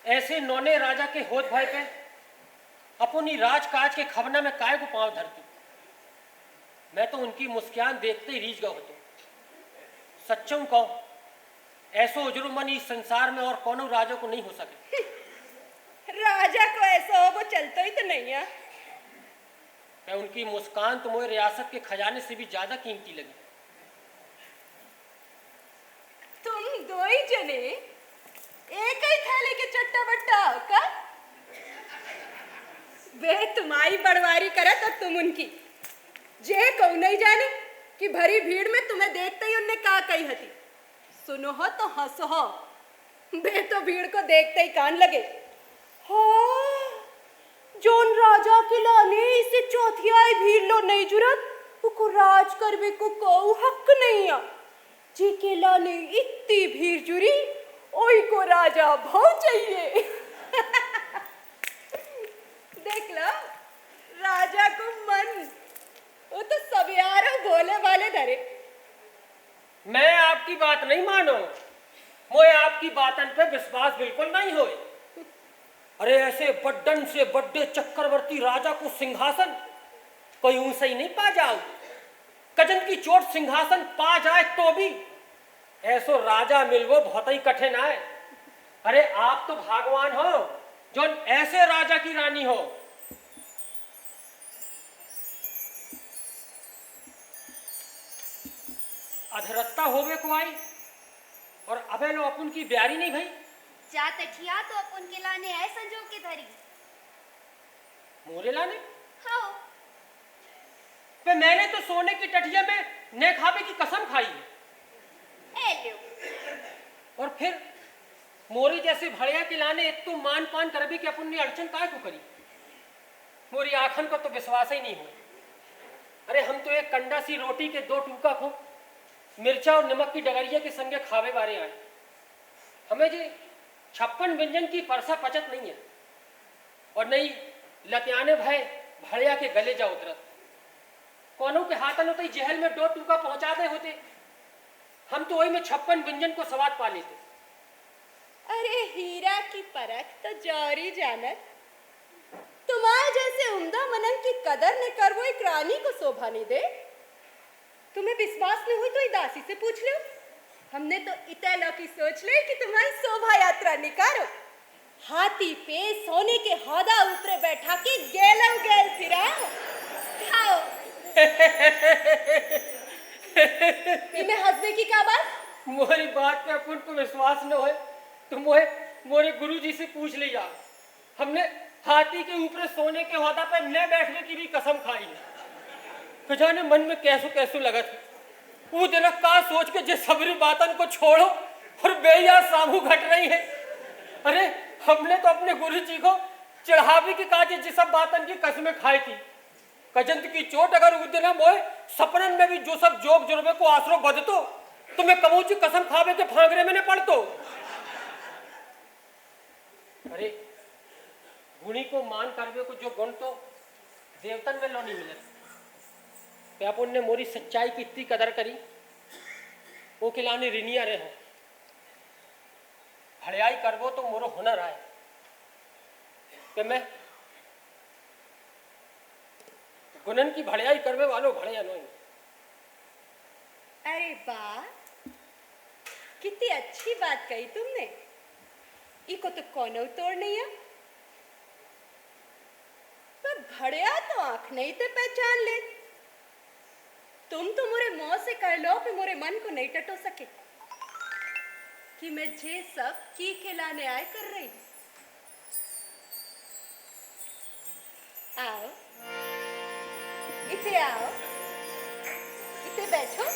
ऐसे नौने राजा के होत भाई पे अपनी राजकाज के खबना में काय को पांव धरती। मैं तो उनकी मुस्कान देखते ही रीझ गया होतो। सच्चों कहो ऐसो उजुर्मन इस संसार में और कोनो राजा को नहीं हो सके। राजा को ऐसा हो वो चलता ही तो नहीं है। मैं उनकी मुस्कान तो मुझे रियासत के खजाने से भी ज्यादा कीमती लगी। तुम दो ही जने एक ही थाले के चट्टा बट्टा का वे तुम्हारी बड़वारी करे तो तुम उनकी। जे कहू नहीं जाने कि भरी भीड़ में तुम्हें देखते ही उनने का कही हती। सुनो हो तो हंसो हो, वे तो भीड़ को देखते ही कान लगे। हाँ, जोन राजा के लाने इसे चौथियाई भीड़ लो नहीं जुरत उको राज करवे को कोई हक नहीं है। जी के लाने इतनी भीड़ जुरी ओई को राजा भाव चाहिए। देख लो राजा को मन वो तो सब यार भोले वाले धरे। मैं आपकी बात नहीं मानो, मुझे आपकी बातन पे विश्वास बिल्कुल नहीं होए। अरे ऐसे बड्डन से बड्डे चक्रवर्ती राजा को सिंहासन कोई ऊंचा ही नहीं पा जाओ। कजन की चोट सिंहासन पा जाए तो भी ऐसो राजा मिलवो बहुत ही कठिन है। अरे आप तो भगवान हो जो ऐसे राजा की रानी हो। अधरत्ता होवे को आई और अबे लो अपन की ब्यारी नहीं भाई। जा तठिया तो अपन के लाने है संजो के धरी। मोरे लाने? हाँ। पे मैंने तो सोने की टटिया में ने खावे की कसम खाई है। ए लो। और फिर मोरी जैसे भड़िया के लाने इतु मान पान करबी कि अपन ने अड़चन काय को करी। मोरी आखन को तो विश्वास ही नहीं हो। अरे हम तो एक कंडा सी रोटी के दो टूका को मिर्चा और नमक की डगरिया के संगे खावे बारे आए। हमें जी 56 व्यंजन की परसा पचत नहीं है और नहीं लतियाने भय भड़िया के गले जा उतरत। कौनों के हाथन होते जहल में दो टूका पहुंचा दे होते, हम तो वही में 56 व्यंजन को स्वाद पा लेते। अरे हीरा की परख तो जौरी जानत। तुम्हारे जैसे उम्दा मनन की कदर ने कर वो एक रानी को शोभा नहीं दे। तुम्हें विश्वास नहीं हुई तो दासी से पूछ लो। हमने तो इतना की सोच ले कि तुम्हारी शोभा यात्रा निकालो, हाथी पे सोने के हौदा ऊपर बैठा के गेलो गेल फिराओ। खाओ। इन्हें हंसने की क्या बात? मोरी बात पे अपन को विश्वास न होए तो मोरे गुरुजी से पूछ लिया। हमने हाथी के ऊपर सोने के हौदा पे न बैठने की भी कसम खाई है। तो जाने मन में कैसो कैसो लगा था। वो दिन का सोच के जे सबरी बातन को छोड़ो और बेया सामू घट रही है। अरे हमने तो अपने गुरुजी को चढ़ावी की काजे जिस सब बातन की कसमें खाई थी। कजंत की चोट अगर उस दिन मोए सपनन में भी जो सब जोग जुर्मे को आसरो बदतो तो मैं कमूची कसम खावे के फांगरे में न पड़तो। अरे गुणी को मान करवे को जो गुण तो देवतन में लो नहीं मिले। अपन ने मोरी सच्चाई की इतनी कदर करी वो खिलाने रिनिया रहे हो। भड़ियाई करवो तो मोरो हुनर आए कि मैं गुनन की भड़ियाई करवे वालो भड़िया नहीं। अरे वाह, कितनी अच्छी बात कही तुमने। इको तो कोनो तोड़ नहीं है। पर भड़िया तो आंख नहीं ते पहचान ले। तुम तो मोरे मुंह से कह लो कि मोरे मन को नहीं टटो सके कि मैं जे सब की खिलाने आए कर रही। आओ, इते आओ, इते बैठो।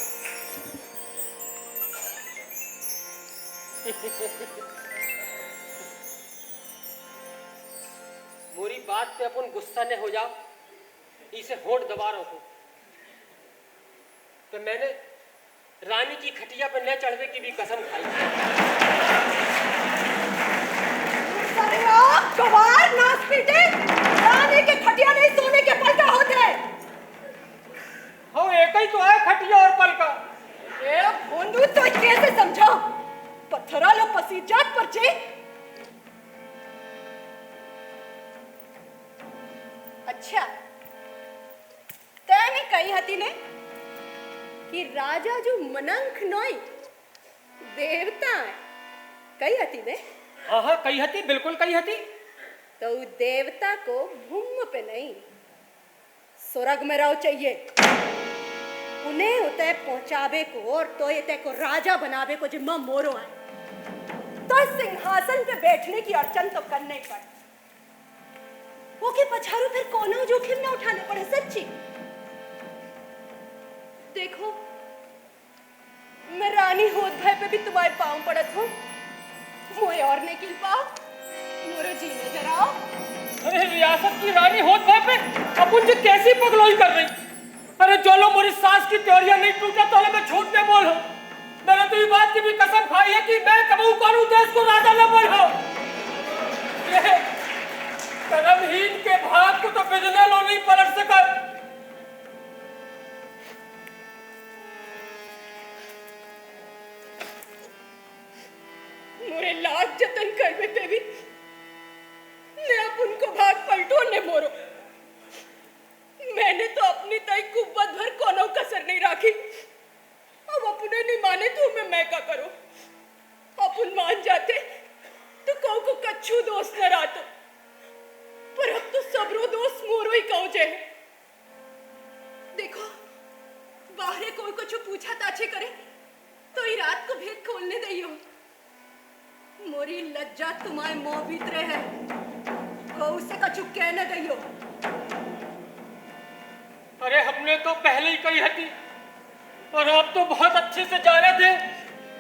मोरी बात पे अपन गुस्सा न हो जाओ, इसे होठ दबा रहो तो मैंने रानी की खटिया पर न चढ़ने की भी कसम खाई। अरे आप गवार नाच पीटे, रानी के खटिया नहीं सोने के पलका होते। हाँ, एक ही तो है खटिया और पलका। ए भोंदू तो कैसे समझा? पत्थरा लो पसीजात पर जे। अच्छा, तैने कही हती ने कि राजा जो मनंख नोई देवता है, कही हती ने? हाँ हाँ, कही हती, बिल्कुल कही हती। तो देवता को भूम पे नहीं, स्वर्ग में रहो चाहिए। उन्हें उते पहुंचावे को और तो ये को राजा बनावे को जिम्मा मोरो है। तो सिंहासन पे बैठने की अड़चन तो करने ही पड़े। वो के पछाड़ू फिर कोनो जोखिम ना उठाने पड़े। सच्ची देखो, मैं रानी होत भय पे भी तुम्हारे पांव पड़त हूँ। मोए और ने किल पाओ, मोरो जीने जराओ। अरे रियासत की रानी होत भाई पे अपन जी कैसी पगलोई कर रही। अरे चलो, मोरी सास की त्योरियां नहीं टूटा तो मैं झूठ में बोलूं। मैंने तो ये बात की भी कसम खाई है कि मैं कबू करूं देश को राजा न बोलो। ये कर्महीन के भाग को तो बिजने लो नहीं पलट सका। मोरे लाख जतन करवे पे भी मैं अब उनको भाग पलटो ने मोरो। मैंने तो अपनी तय कुव्वत भर कोनो कसर नहीं राखी। अब अपने नहीं माने तो मैं क्या करूं? अपन मान जाते तो कौ को कच्छू दोस्त न रातो, पर अब तो सबरो दोस्त मोरो ही कहूं जे। देखो, बाहरे कोई कुछ पूछा ताछे करे तो ही रात को भेद खोलने दइयो। मोरी लज्जा तुम्हारे मुंह भीतरे है, वो उसे कछु कहने दइयो। अरे हमने तो पहले ही कही हती और आप तो बहुत अच्छे से जाने थे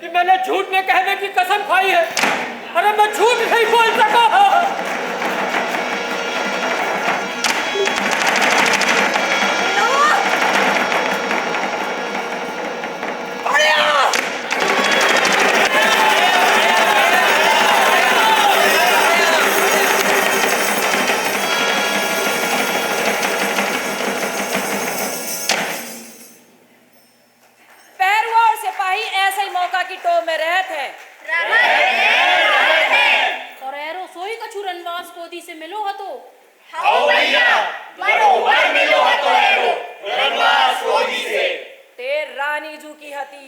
कि मैंने झूठ में कहने की कसम खाई है। अरे मैं झूठ नहीं बोल सका। से मिलो हतो। हाँ भैया, बरोबर मिलो हतो एरो रणवास कोजी से। ते रानी जू की हती।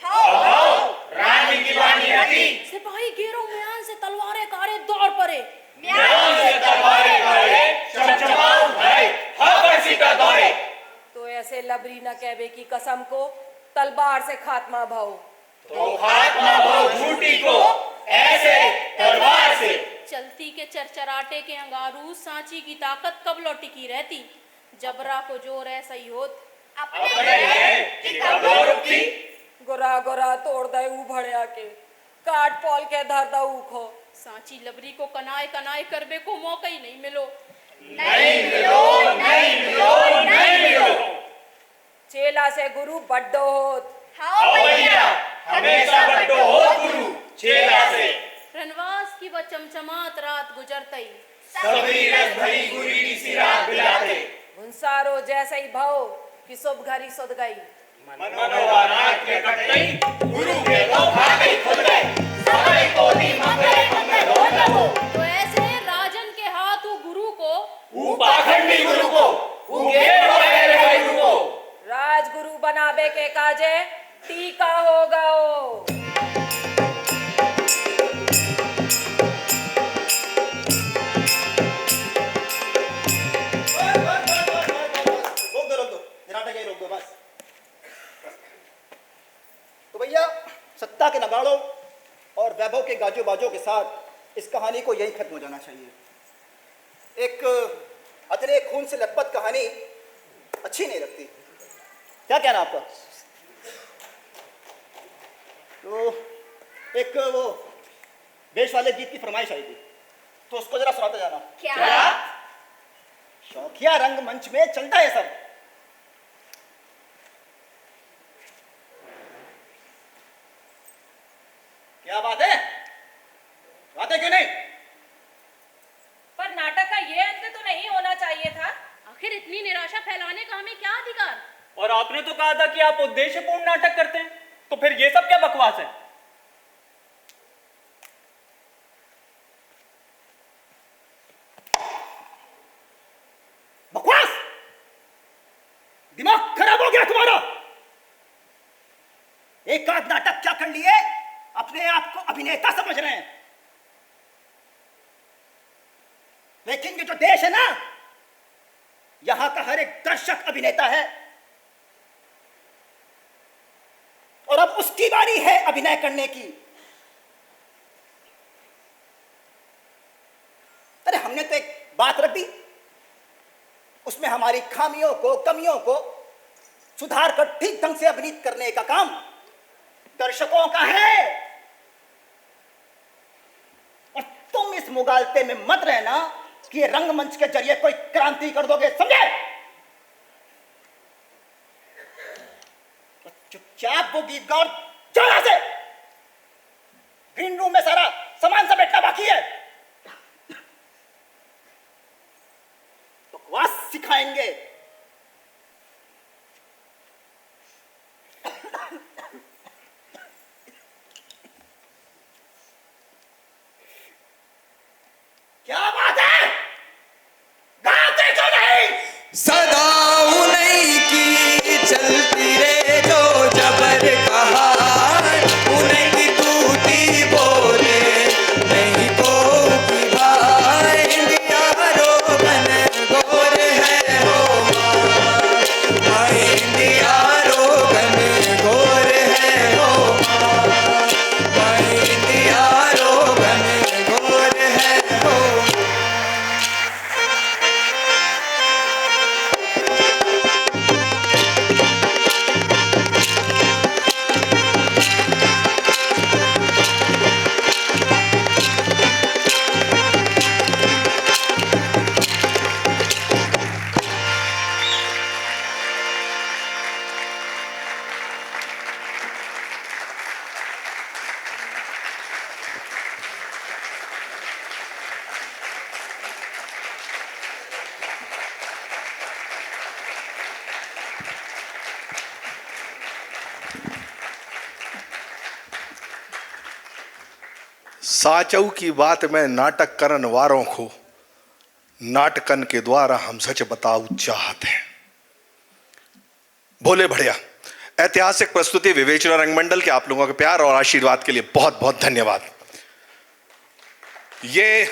हाँ, रानी की बानी हती। सिपाही गेरो म्यान से तलवारें कारे दौड़ पड़े। म्यान से तलवारें कारे चमचमाओ भाई हबसी का दौड़े। तो ऐसे लबरी न कहबे की कसम को तलवार से खात्मा भाओ। तो खात्मा भाओ झूठी को ऐसे तलवार से। चलती के चरचराटे के अंगारू सांची की ताकत कब लो टिकी रहती। जबरा को जोर ऐसा ही होत अपने है कि कब लो रुकती। गोरा गोरा तोड़ दे ऊ भड़िया के काट पॉल के धर दा ऊ खो। सांची लबरी को कनाए कनाए करबे को मौका ही नहीं मिलो। नहीं मिलो, नहीं मिलो, नहीं मिलो। चेला से गुरु बड्डो होत। हाँ भैया, हमेशा बड्डो होत गुरु चेला से। रनवास की वह चमचमात रात गुजरतई सबरी रस भरी गुरी की सी रात बिलाते। भुंसारो जैसे ही भाव कि सुब घरी सुध गई। मनोवा रात के कटई गुरु के दो भागे खुद गए। सबरे को दी मंगले मंगल हो लगो। तो ऐसे राजन के हाथ ऊ गुरु को ऊ पाखंडी गुरु को ऊ गेर वाले रहे गुरु को। राजगुरु बनाबे के काजे टीका होगा वो। रोक दो नाटक यही रोक दो बस। तो भैया सत्ता के नगाड़ों और वैभव के गाजो बाजों के साथ इस कहानी को यही खत्म हो जाना चाहिए। एक अतरे खून से लथपथ कहानी अच्छी नहीं लगती। क्या कहना आपका? तो एक वो देश वाले गीत की फरमाइश आई थी, तो उसको जरा सुनाते जाना। क्या? शौकिया रंगमंच में चलता है सब। क्या बात है? बातें क्यों नहीं? पर नाटक का ये अंत तो नहीं होना चाहिए था। आखिर इतनी निराशा फैलाने का हमें क्या अधिकार? और आपने तो कहा था कि आप उद्देश्यपूर्ण नाटक करते हैं, तो फिर ये सब क्या बकवास है? बकवास? दिमाग खराब हो गया तुम्हारा? एक आध नाटक क्या कर लिए, अपने आप को अभिनेता समझ रहे हैं। लेकिन ये जो देश है ना, यहां का हर एक दर्शक अभिनेता है, और अब उसकी बारी है अभिनय करने की। अरे हमने तो एक बात रख दी, उसमें हमारी खामियों को, कमियों को सुधार कर ठीक ढंग से अभिनीत करने का काम दर्शकों का है। और तुम इस मुगालते में मत रहना कि ये रंगमंच के जरिए कोई क्रांति कर दोगे, समझे? चुपचाप वो गीत गाओ, चला से ग्रीन रूम में सारा सामान समेटना बाकी है। बकवास सिखाएंगे। क्या बात है? गाते क्यों नहीं? सदा उन्हीं की चलती रे जो जबर कहार, उन्हीं की टूटी बोले नहीं को की भाई। इंडिया रोगन गोर है हो मार, भाई इंडिया रोगन गोर है हो मार, भाई इंडिया रोगन गोर है हो। साचऊ की बात में नाटक करन वारों को नाटकन के द्वारा हम सच बताऊ चाहते हैं। भोले बढ़िया ऐतिहासिक प्रस्तुति विवेचना रंगमंडल के आप लोगों के प्यार और आशीर्वाद के लिए बहुत बहुत धन्यवाद। ये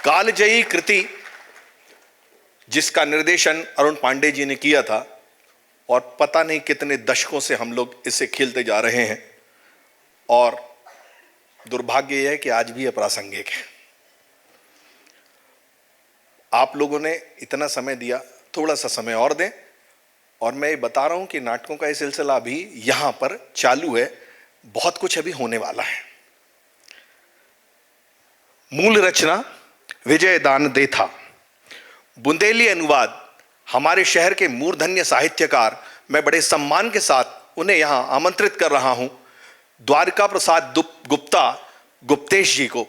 कालजयी कृति जिसका निर्देशन अरुण पांडे जी ने किया था, और पता नहीं कितने दशकों से हम लोग इसे खेलते जा रहे हैं, और दुर्भाग्य यह है कि आज भी अप्रासंगिक है। आप लोगों ने इतना समय दिया, थोड़ा सा समय और दें। और मैं ये बता रहा हूं कि नाटकों का ये सिलसिला अभी यहां पर चालू है, बहुत कुछ अभी होने वाला है। मूल रचना विजय दान देथा, बुंदेली अनुवाद हमारे शहर के मूर्धन्य साहित्यकार, मैं बड़े सम्मान के साथ उन्हें यहां आमंत्रित कर रहा हूं, द्वारका प्रसाद गुप्ता गुप्तेश जी को।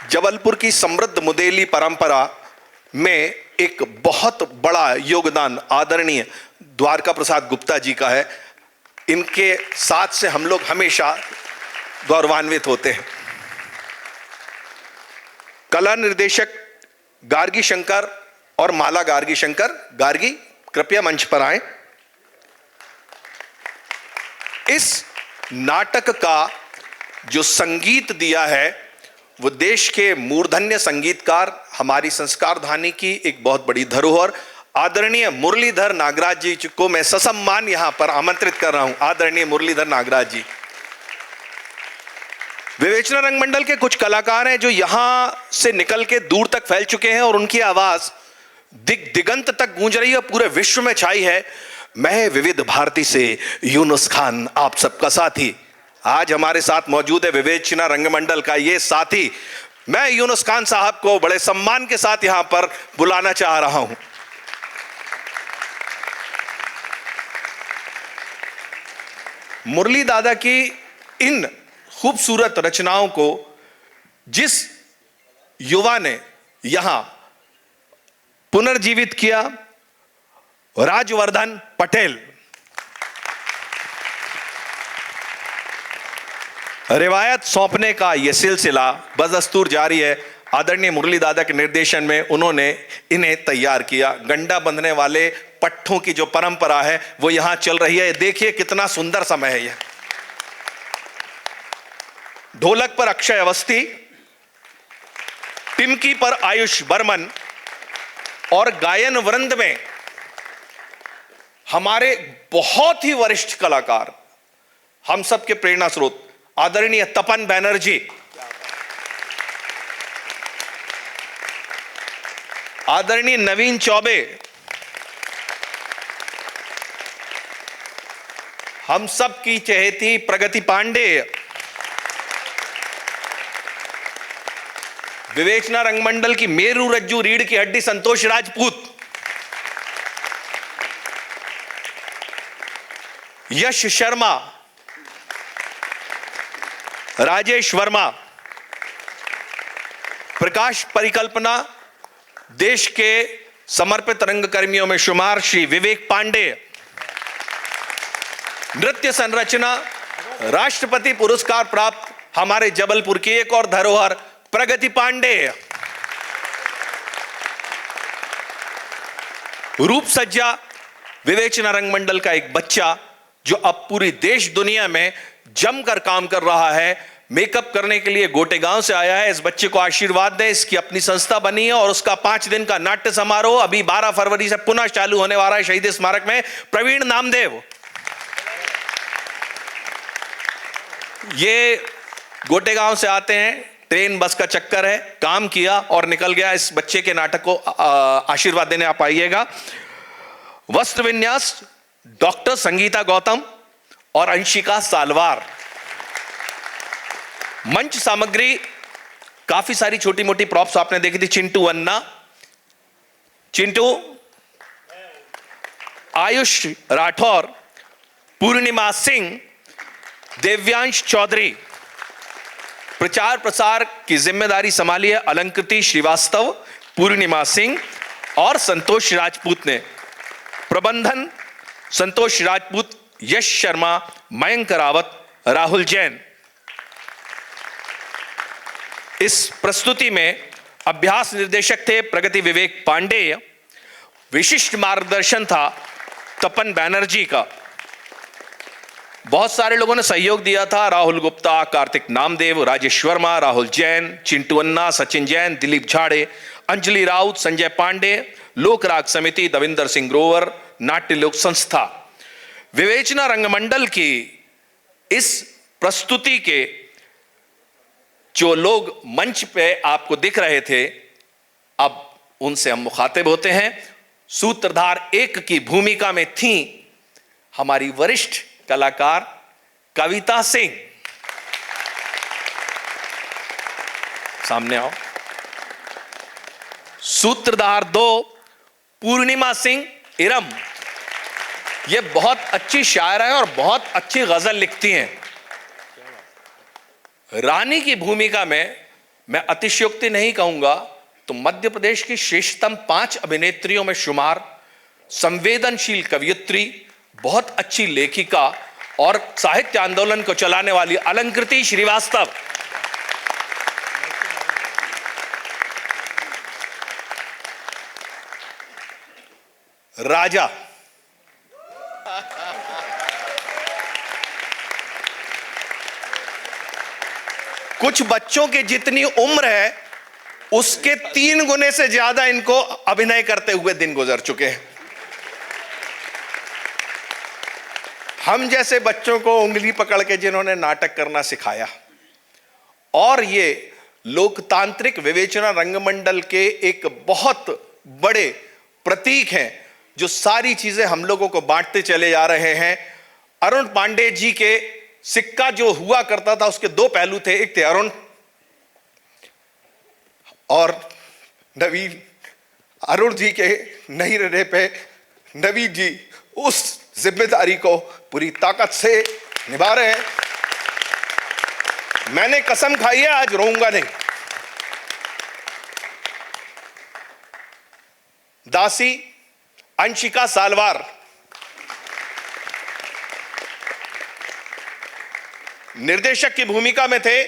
जबलपुर की समृद्ध मुदेली परंपरा में एक बहुत बड़ा योगदान आदरणीय द्वारका प्रसाद गुप्ता जी का है। इनके साथ से हम लोग हमेशा गौरवान्वित होते हैं। कला निर्देशक गार्गी शंकर और माला गार्गी शंकर। गार्गी, कृपया मंच पर आए। इस नाटक का जो संगीत दिया है वो देश के मूर्धन्य संगीतकार, हमारी संस्कार धानी की एक बहुत बड़ी धरोहर आदरणीय मुरलीधर नागराज जी को मैं ससम्मान यहां पर आमंत्रित कर रहा हूं। आदरणीय मुरलीधर नागराज जी। विवेचना रंगमंडल के कुछ कलाकार हैं जो यहां से निकल के दूर तक फैल चुके हैं और उनकी आवाज दिगंत तक गूंज रही है, पूरे विश्व में छाई है। मैं विविध भारती से यूनुस खान, आप सबका साथी। आज हमारे साथ मौजूद है विवेचना रंगमंडल का ये साथी। मैं यूनुस खान साहब को बड़े सम्मान के साथ यहां पर बुलाना चाह रहा हूं। मुरली दादा की इन खूबसूरत रचनाओं को जिस युवा ने यहां पुनर्जीवित किया, राजवर्धन पटेल। रिवायत सौंपने का यह सिलसिला बदस्तूर जारी है। आदरणीय मुरली दादा के निर्देशन में उन्होंने इन्हें तैयार किया। गंडा बंधने वाले पट्टों की जो परंपरा है वो यहां चल रही है। देखिए कितना सुंदर समय है यह। ढोलक पर अक्षय अवस्थी, टिमकी पर आयुष बर्मन और गायन वृंद में हमारे बहुत ही वरिष्ठ कलाकार, हम सबके प्रेरणा स्रोत आदरणीय तपन बैनर्जी, आदरणीय नवीन चौबे, हम सब की चहेती प्रगति पांडे, विवेचना रंगमंडल की मेरू रज्जू रीढ़ की हड्डी संतोष राजपूत, यश शर्मा, राजेश वर्मा, प्रकाश परिकल्पना, देश के समर्पित रंगकर्मियों में शुमार श्री विवेक पांडे, नृत्य संरचना राष्ट्रपति पुरस्कार प्राप्त हमारे जबलपुर की एक और धरोहर प्रगति पांडे, रूप सज्जा विवेचना रंगमंडल का एक बच्चा जो अब पूरी देश दुनिया में जमकर काम कर रहा है, मेकअप करने के लिए गोटेगांव से आया है। इस बच्चे को आशीर्वाद दें। इसकी अपनी संस्था बनी है और उसका 5 दिन का नाट्य समारोह अभी 12 फरवरी से पुनः चालू होने वाला है शहीद स्मारक में। प्रवीण नामदेव, ये गोटेगांव से आते हैं, ट्रेन बस का चक्कर है, काम किया और निकल गया। इस बच्चे के नाटक को आशीर्वाद देने आप आइएगा। वस्त्र विन्यास डॉक्टर संगीता गौतम और अंशिका सालवार। मंच सामग्री काफी सारी छोटी मोटी प्रॉप्स आपने देखी थी। चिंटू अन्ना, चिंटू, आयुष राठौर, पूर्णिमा सिंह, देव्यांश चौधरी। प्रचार प्रसार की जिम्मेदारी संभाली है अलंकृति श्रीवास्तव, पूर्णिमा सिंह और संतोष राजपूत ने। प्रबंधन संतोष राजपूत, यश शर्मा, मयंक रावत, राहुल जैन। इस प्रस्तुति में अभ्यास निर्देशक थे प्रगति विवेक पांडे। विशिष्ट मार्गदर्शन था तपन बैनर्जी का। बहुत सारे लोगों ने सहयोग दिया था। राहुल गुप्ता, कार्तिक नामदेव, राजेश वर्मा, राहुल जैन, चिंटू अन्ना, सचिन जैन, दिलीप झाड़े, अंजलि राउत, संजय पांडे, लोक राग समिति, दविंदर सिंह ग्रोवर, नाट्य लोक संस्था। विवेचना रंगमंडल की इस प्रस्तुति के जो लोग मंच पे आपको दिख रहे थे, अब उनसे हम मुखातिब होते हैं। सूत्रधार 1 की भूमिका में थी हमारी वरिष्ठ कलाकार कविता सिंह। सामने आओ। सूत्रधार 2 पूर्णिमा सिंह इरम। ये बहुत अच्छी शायर है और बहुत अच्छी गजल लिखती हैं। रानी की भूमिका में मैं अतिशयोक्ति नहीं कहूंगा तो मध्य प्रदेश की श्रेष्ठतम 5 अभिनेत्रियों में शुमार, संवेदनशील कवयित्री, बहुत अच्छी लेखिका और साहित्य आंदोलन को चलाने वाली अलंकृति श्रीवास्तव। राजा। कुछ बच्चों के जितनी उम्र है उसके 3 गुने से ज्यादा इनको अभिनय करते हुए दिन गुजर चुके हैं। हम जैसे बच्चों को उंगली पकड़ के जिन्होंने नाटक करना सिखाया, और ये लोकतांत्रिक विवेचना रंगमंडल के एक बहुत बड़े प्रतीक हैं जो सारी चीजें हम लोगों को बांटते चले जा रहे हैं। अरुण पांडे जी के सिक्का जो हुआ करता था उसके 2 पहलू थे, एक थे अरुण और नवीन। अरुण जी के नहीं रहने पे नवीन जी उस जिम्मेदारी को पूरी ताकत से निभा रहे हैं। मैंने कसम खाई है आज रोऊंगा नहीं। दासी अंशिका सालवार, निर्देशक की भूमिका में थे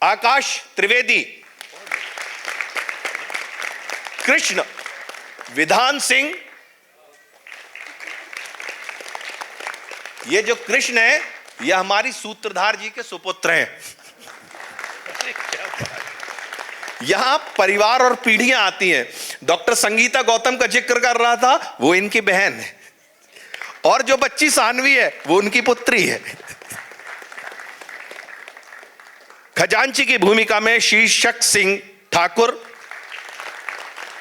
आकाश त्रिवेदी। कृष्ण विधान सिंह, ये जो कृष्ण है यह हमारी सूत्रधार जी के सुपुत्र हैं। यहां परिवार और पीढ़ियां आती हैं। डॉक्टर संगीता गौतम का जिक्र कर रहा था, वो इनकी बहन है, और जो बच्ची सानवी है वो उनकी पुत्री है। खजांची की भूमिका में शीर्षक सिंह ठाकुर,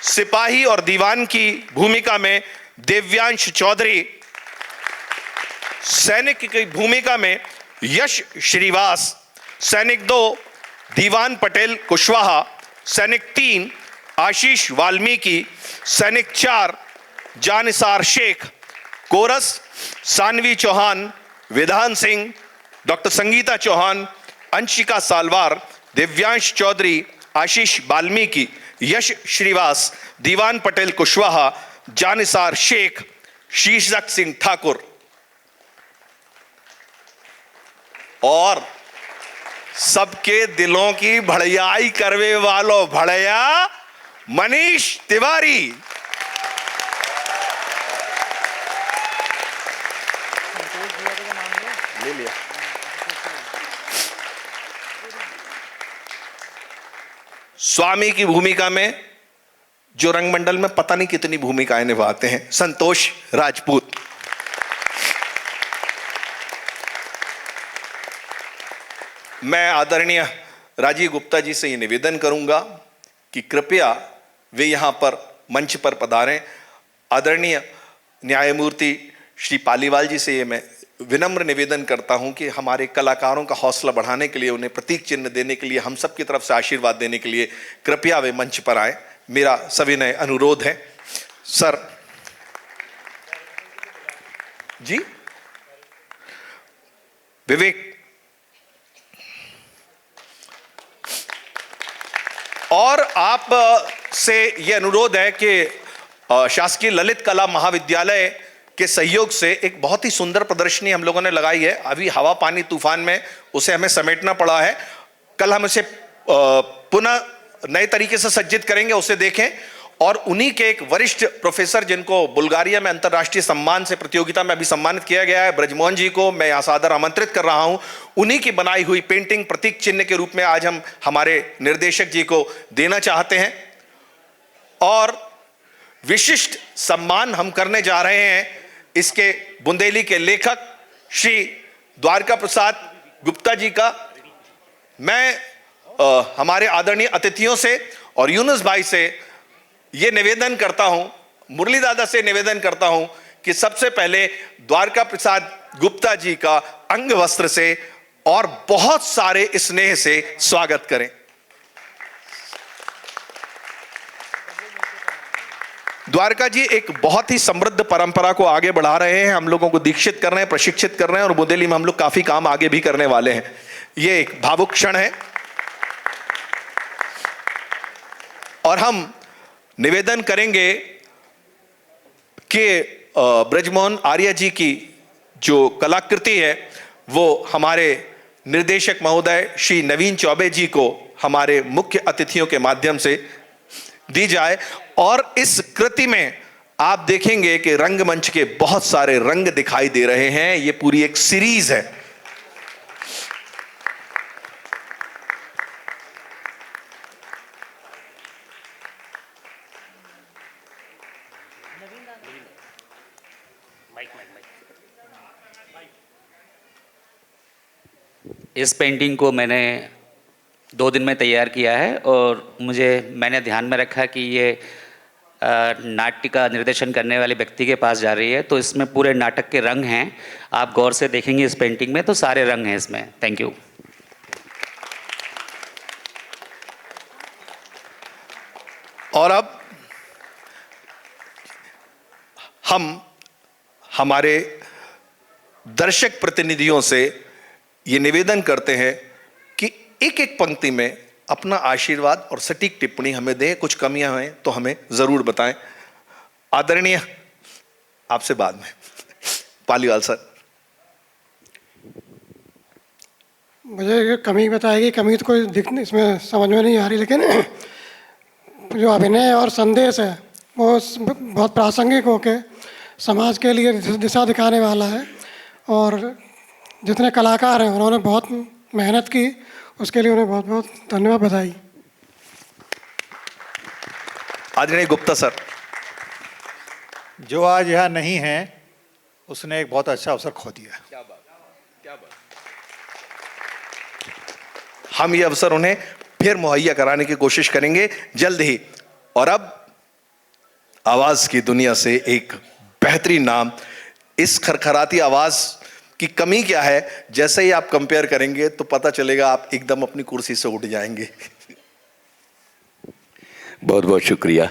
सिपाही और दीवान की भूमिका में दिव्यांश चौधरी, सैनिक की भूमिका में यश श्रीवास, सैनिक 2 दीवान पटेल कुशवाहा, सैनिक 3 आशीष वाल्मीकि, सैनिक 4 जानिसार शेख, कोरस सानवी चौहान, विधान सिंह, डॉक्टर संगीता चौहान, अंशिका सालवार, दिव्यांश चौधरी, आशीष वाल्मीकि, यश श्रीवास, दीवान पटेल कुशवाहा, जानिसार शेख, शीर्षक सिंह ठाकुर, और सबके दिलों की भड़याई करवे वालों भड़या मनीष तिवारी। ले लिया। स्वामी की भूमिका में जो रंगमंडल में पता नहीं कितनी भूमिकाएं निभाते हैं, संतोष राजपूत। मैं आदरणीय राजीव गुप्ता जी से ये निवेदन करूंगा कि कृपया वे यहां पर मंच पर पधारें। आदरणीय न्यायमूर्ति श्री पालीवाल जी से ये मैं विनम्र निवेदन करता हूं कि हमारे कलाकारों का हौसला बढ़ाने के लिए, उन्हें प्रतीक चिन्ह देने के लिए, हम सब की तरफ से आशीर्वाद देने के लिए कृपया वे मंच पर आए, मेरा सविनय अनुरोध है। सर जी, विवेक, और आप से यह अनुरोध है कि शासकीय ललित कला महाविद्यालय के सहयोग से एक बहुत ही सुंदर प्रदर्शनी हम लोगों ने लगाई है। अभी हवा पानी तूफान में उसे हमें समेटना पड़ा है। कल हम इसे पुनः नए तरीके से सज्जित करेंगे, उसे देखें। और उन्हीं के एक वरिष्ठ प्रोफेसर जिनको बुल्गारिया में अंतर्राष्ट्रीय सम्मान से प्रतियोगिता में अभी सम्मानित किया गया है, ब्रजमोहन जी को मैं यहाँ सादर आमंत्रित कर रहा हूँ। उन्हीं की बनाई हुई पेंटिंग प्रतीक चिन्ह के रूप में आज हम हमारे निर्देशक जी को देना चाहते हैं। और विशिष्ट सम्मान हम करने जा रहे हैं इसके बुंदेली के लेखक श्री द्वारका प्रसाद गुप्ता जी का। मैं हमारे आदरणीय अतिथियों से और यूनुस भाई से ये निवेदन करता हूं, मुरली दादा से निवेदन करता हूं कि सबसे पहले द्वारका प्रसाद गुप्ता जी का अंग वस्त्र से और बहुत सारे स्नेह से स्वागत करें। द्वारका जी एक बहुत ही समृद्ध परंपरा को आगे बढ़ा रहे हैं, हम लोगों को दीक्षित कर रहे हैं, प्रशिक्षित कर रहे हैं, और बुंदेली में हम लोग काफी काम आगे भी करने वाले हैं। ये एक भावुक क्षण है। और हम निवेदन करेंगे कि ब्रजमोहन आर्य जी की जो कलाकृति है वो हमारे निर्देशक महोदय श्री नवीन चौबे जी को हमारे मुख्य अतिथियों के माध्यम से दी जाए। और इस कृति में आप देखेंगे कि रंगमंच के बहुत सारे रंग दिखाई दे रहे हैं। ये पूरी एक सीरीज है। इस पेंटिंग को मैंने 2 दिन में तैयार किया है और मैंने ध्यान में रखा कि ये नाट्य का निर्देशन करने वाले व्यक्ति के पास जा रही है, तो इसमें पूरे नाटक के रंग हैं। आप गौर से देखेंगे इस पेंटिंग में तो सारे रंग हैं इसमें। Thank you. और अब हम हमारे दर्शक प्रतिनिधियों से ये निवेदन करते हैं कि एक एक पंक्ति में अपना आशीर्वाद और सटीक टिप्पणी हमें दें। कुछ कमियां हैं तो हमें जरूर बताएं। आदरणीय, आपसे बाद में पालीवाल सर। मुझे ये कमी बताएगी, कमी तो कोई इसमें समझ में नहीं आ रही, लेकिन जो अभिनय और संदेश है वो बहुत प्रासंगिक होके समाज के लिए दिशा दिखाने वाला है। और जितने कलाकार हैं उन्होंने बहुत मेहनत की, उसके लिए उन्हें बहुत बहुत धन्यवाद, बधाई। आदरणीय गुप्ता सर। जो आज यहाँ नहीं है उसने एक बहुत अच्छा अवसर खो दिया। क्या बात, क्या बात। हम ये अवसर उन्हें फिर मुहैया कराने की कोशिश करेंगे जल्द ही। और अब आवाज की दुनिया से एक बेहतरीन नाम। इस खरखराती आवाज की कमी क्या है, जैसे ही आप कंपेयर करेंगे तो पता चलेगा, आप एकदम अपनी कुर्सी से उठ जाएंगे। बहुत बहुत शुक्रिया।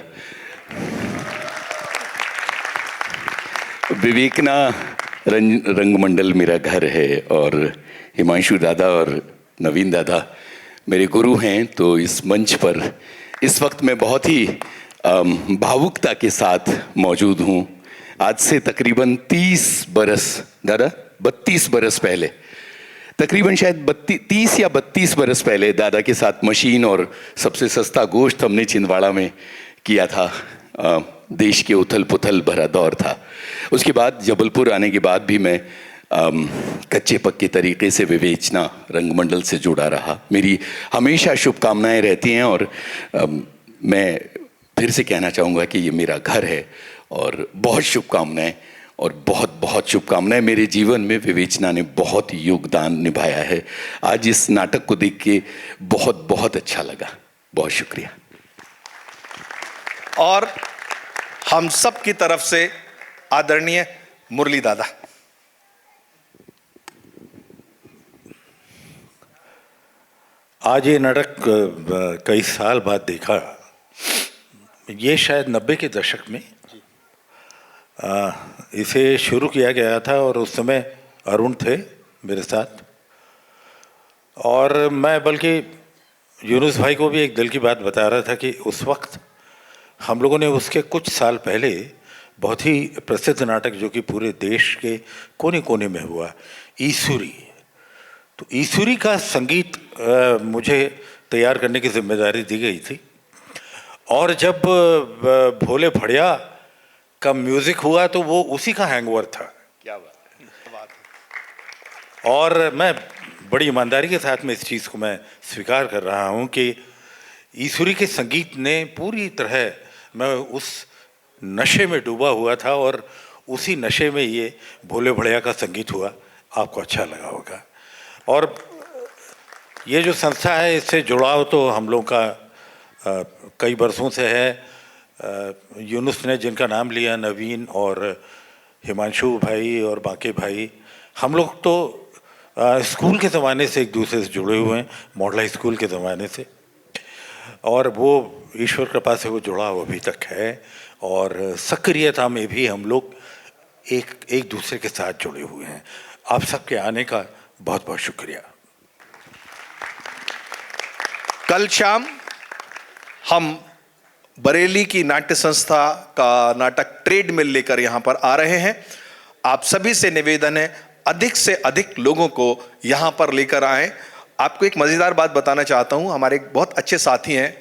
विवेकना रंगमंडल मेरा घर है और हिमांशु दादा और नवीन दादा मेरे गुरु हैं। तो इस मंच पर इस वक्त मैं बहुत ही भावुकता के साथ मौजूद हूँ। आज से तकरीबन 30 बरस, दादा 32 बरस पहले, तकरीबन शायद 30 या 32 बरस पहले दादा के साथ मशीन और सबसे सस्ता गोश्त हमने छिंदवाड़ा में किया था। देश के उथल पुथल भरा दौर था। उसके बाद जबलपुर आने के बाद भी मैं कच्चे पक्के तरीके से विवेचना रंगमंडल से जुड़ा रहा। मेरी हमेशा शुभकामनाएं रहती हैं और मैं फिर से कहना चाहूँगा कि ये मेरा घर है और बहुत शुभकामनाएं और बहुत बहुत शुभकामनाएं। मेरे जीवन में विवेचना ने बहुत योगदान निभाया है। आज इस नाटक को देख के बहुत बहुत अच्छा लगा। बहुत शुक्रिया। और हम सब की तरफ से आदरणीय मुरली दादा। आज ये नाटक कई साल बाद देखा। ये शायद 90 के दशक में इसे शुरू किया गया था और उस समय अरुण थे मेरे साथ। और मैं बल्कि यूनुस भाई को भी एक दिल की बात बता रहा था कि उस वक्त हम लोगों ने उसके कुछ साल पहले बहुत ही प्रसिद्ध नाटक जो कि पूरे देश के कोने कोने में हुआ, ईसुरी। तो ईसुरी का संगीत मुझे तैयार करने की जिम्मेदारी दी गई थी। और जब भोले भड़िया का म्यूजिक हुआ तो वो उसी का हैंगओवर था। क्या बात है। और मैं बड़ी ईमानदारी के साथ में इस चीज़ को मैं स्वीकार कर रहा हूँ कि ईसुरी के संगीत ने पूरी तरह, मैं उस नशे में डूबा हुआ था और उसी नशे में ये भोले भड़िया का संगीत हुआ। आपको अच्छा लगा होगा। और ये जो संस्था है इससे जुड़ाव तो हम लोग का कई बरसों से है। यूनुस ने जिनका नाम लिया, नवीन और हिमांशु भाई और बाकी भाई, हम लोग तो स्कूल के ज़माने से एक दूसरे से जुड़े हुए हैं, मॉडल हाई स्कूल के ज़माने से। और वो ईश्वर कृपा से वो जुड़ाव अभी तक है और सक्रियता में भी हम लोग एक दूसरे के साथ जुड़े हुए हैं। आप सबके आने का बहुत बहुत शुक्रिया। कल शाम हम बरेली की नाट्य संस्था का नाटक ट्रेड मिल लेकर यहां पर आ रहे हैं। आप सभी से निवेदन है, अधिक से अधिक लोगों को यहां पर लेकर आएं। आपको एक मजेदार बात बताना चाहता हूं। हमारे एक बहुत अच्छे साथी हैं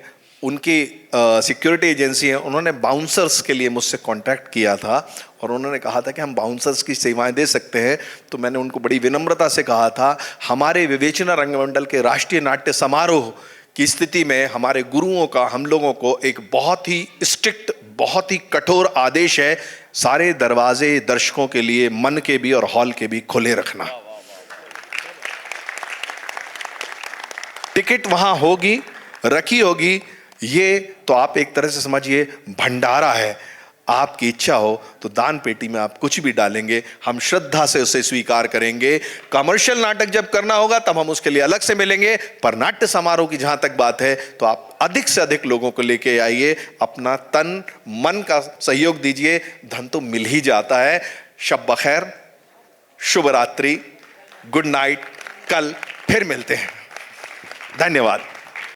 उनकी सिक्योरिटी एजेंसी है, उन्होंने बाउंसर्स के लिए मुझसे कांटेक्ट किया था और उन्होंने कहा था कि हम बाउंसर्स की सेवाएं दे सकते हैं। तो मैंने उनको बड़ी विनम्रता से कहा था, हमारे विवेचना रंगमंडल के राष्ट्रीय नाट्य समारोह की स्थिति में हमारे गुरुओं का हम लोगों को एक बहुत ही स्ट्रिक्ट, बहुत ही कठोर आदेश है, सारे दरवाजे दर्शकों के लिए, मन के भी और हॉल के भी खुले रखना। टिकट वहां होगी, रखी होगी, ये तो आप एक तरह से समझिए भंडारा है। आपकी इच्छा हो तो दान पेटी में आप कुछ भी डालेंगे, हम श्रद्धा से उसे स्वीकार करेंगे। कमर्शियल नाटक जब करना होगा तब हम उसके लिए अलग से मिलेंगे, पर नाट्य समारोह की जहां तक बात है तो आप अधिक से अधिक लोगों को लेके आइए, अपना तन मन का सहयोग दीजिए, धन तो मिल ही जाता है। शब बखैर, शुभ रात्रि, गुड नाइट, कल फिर मिलते हैं। धन्यवाद।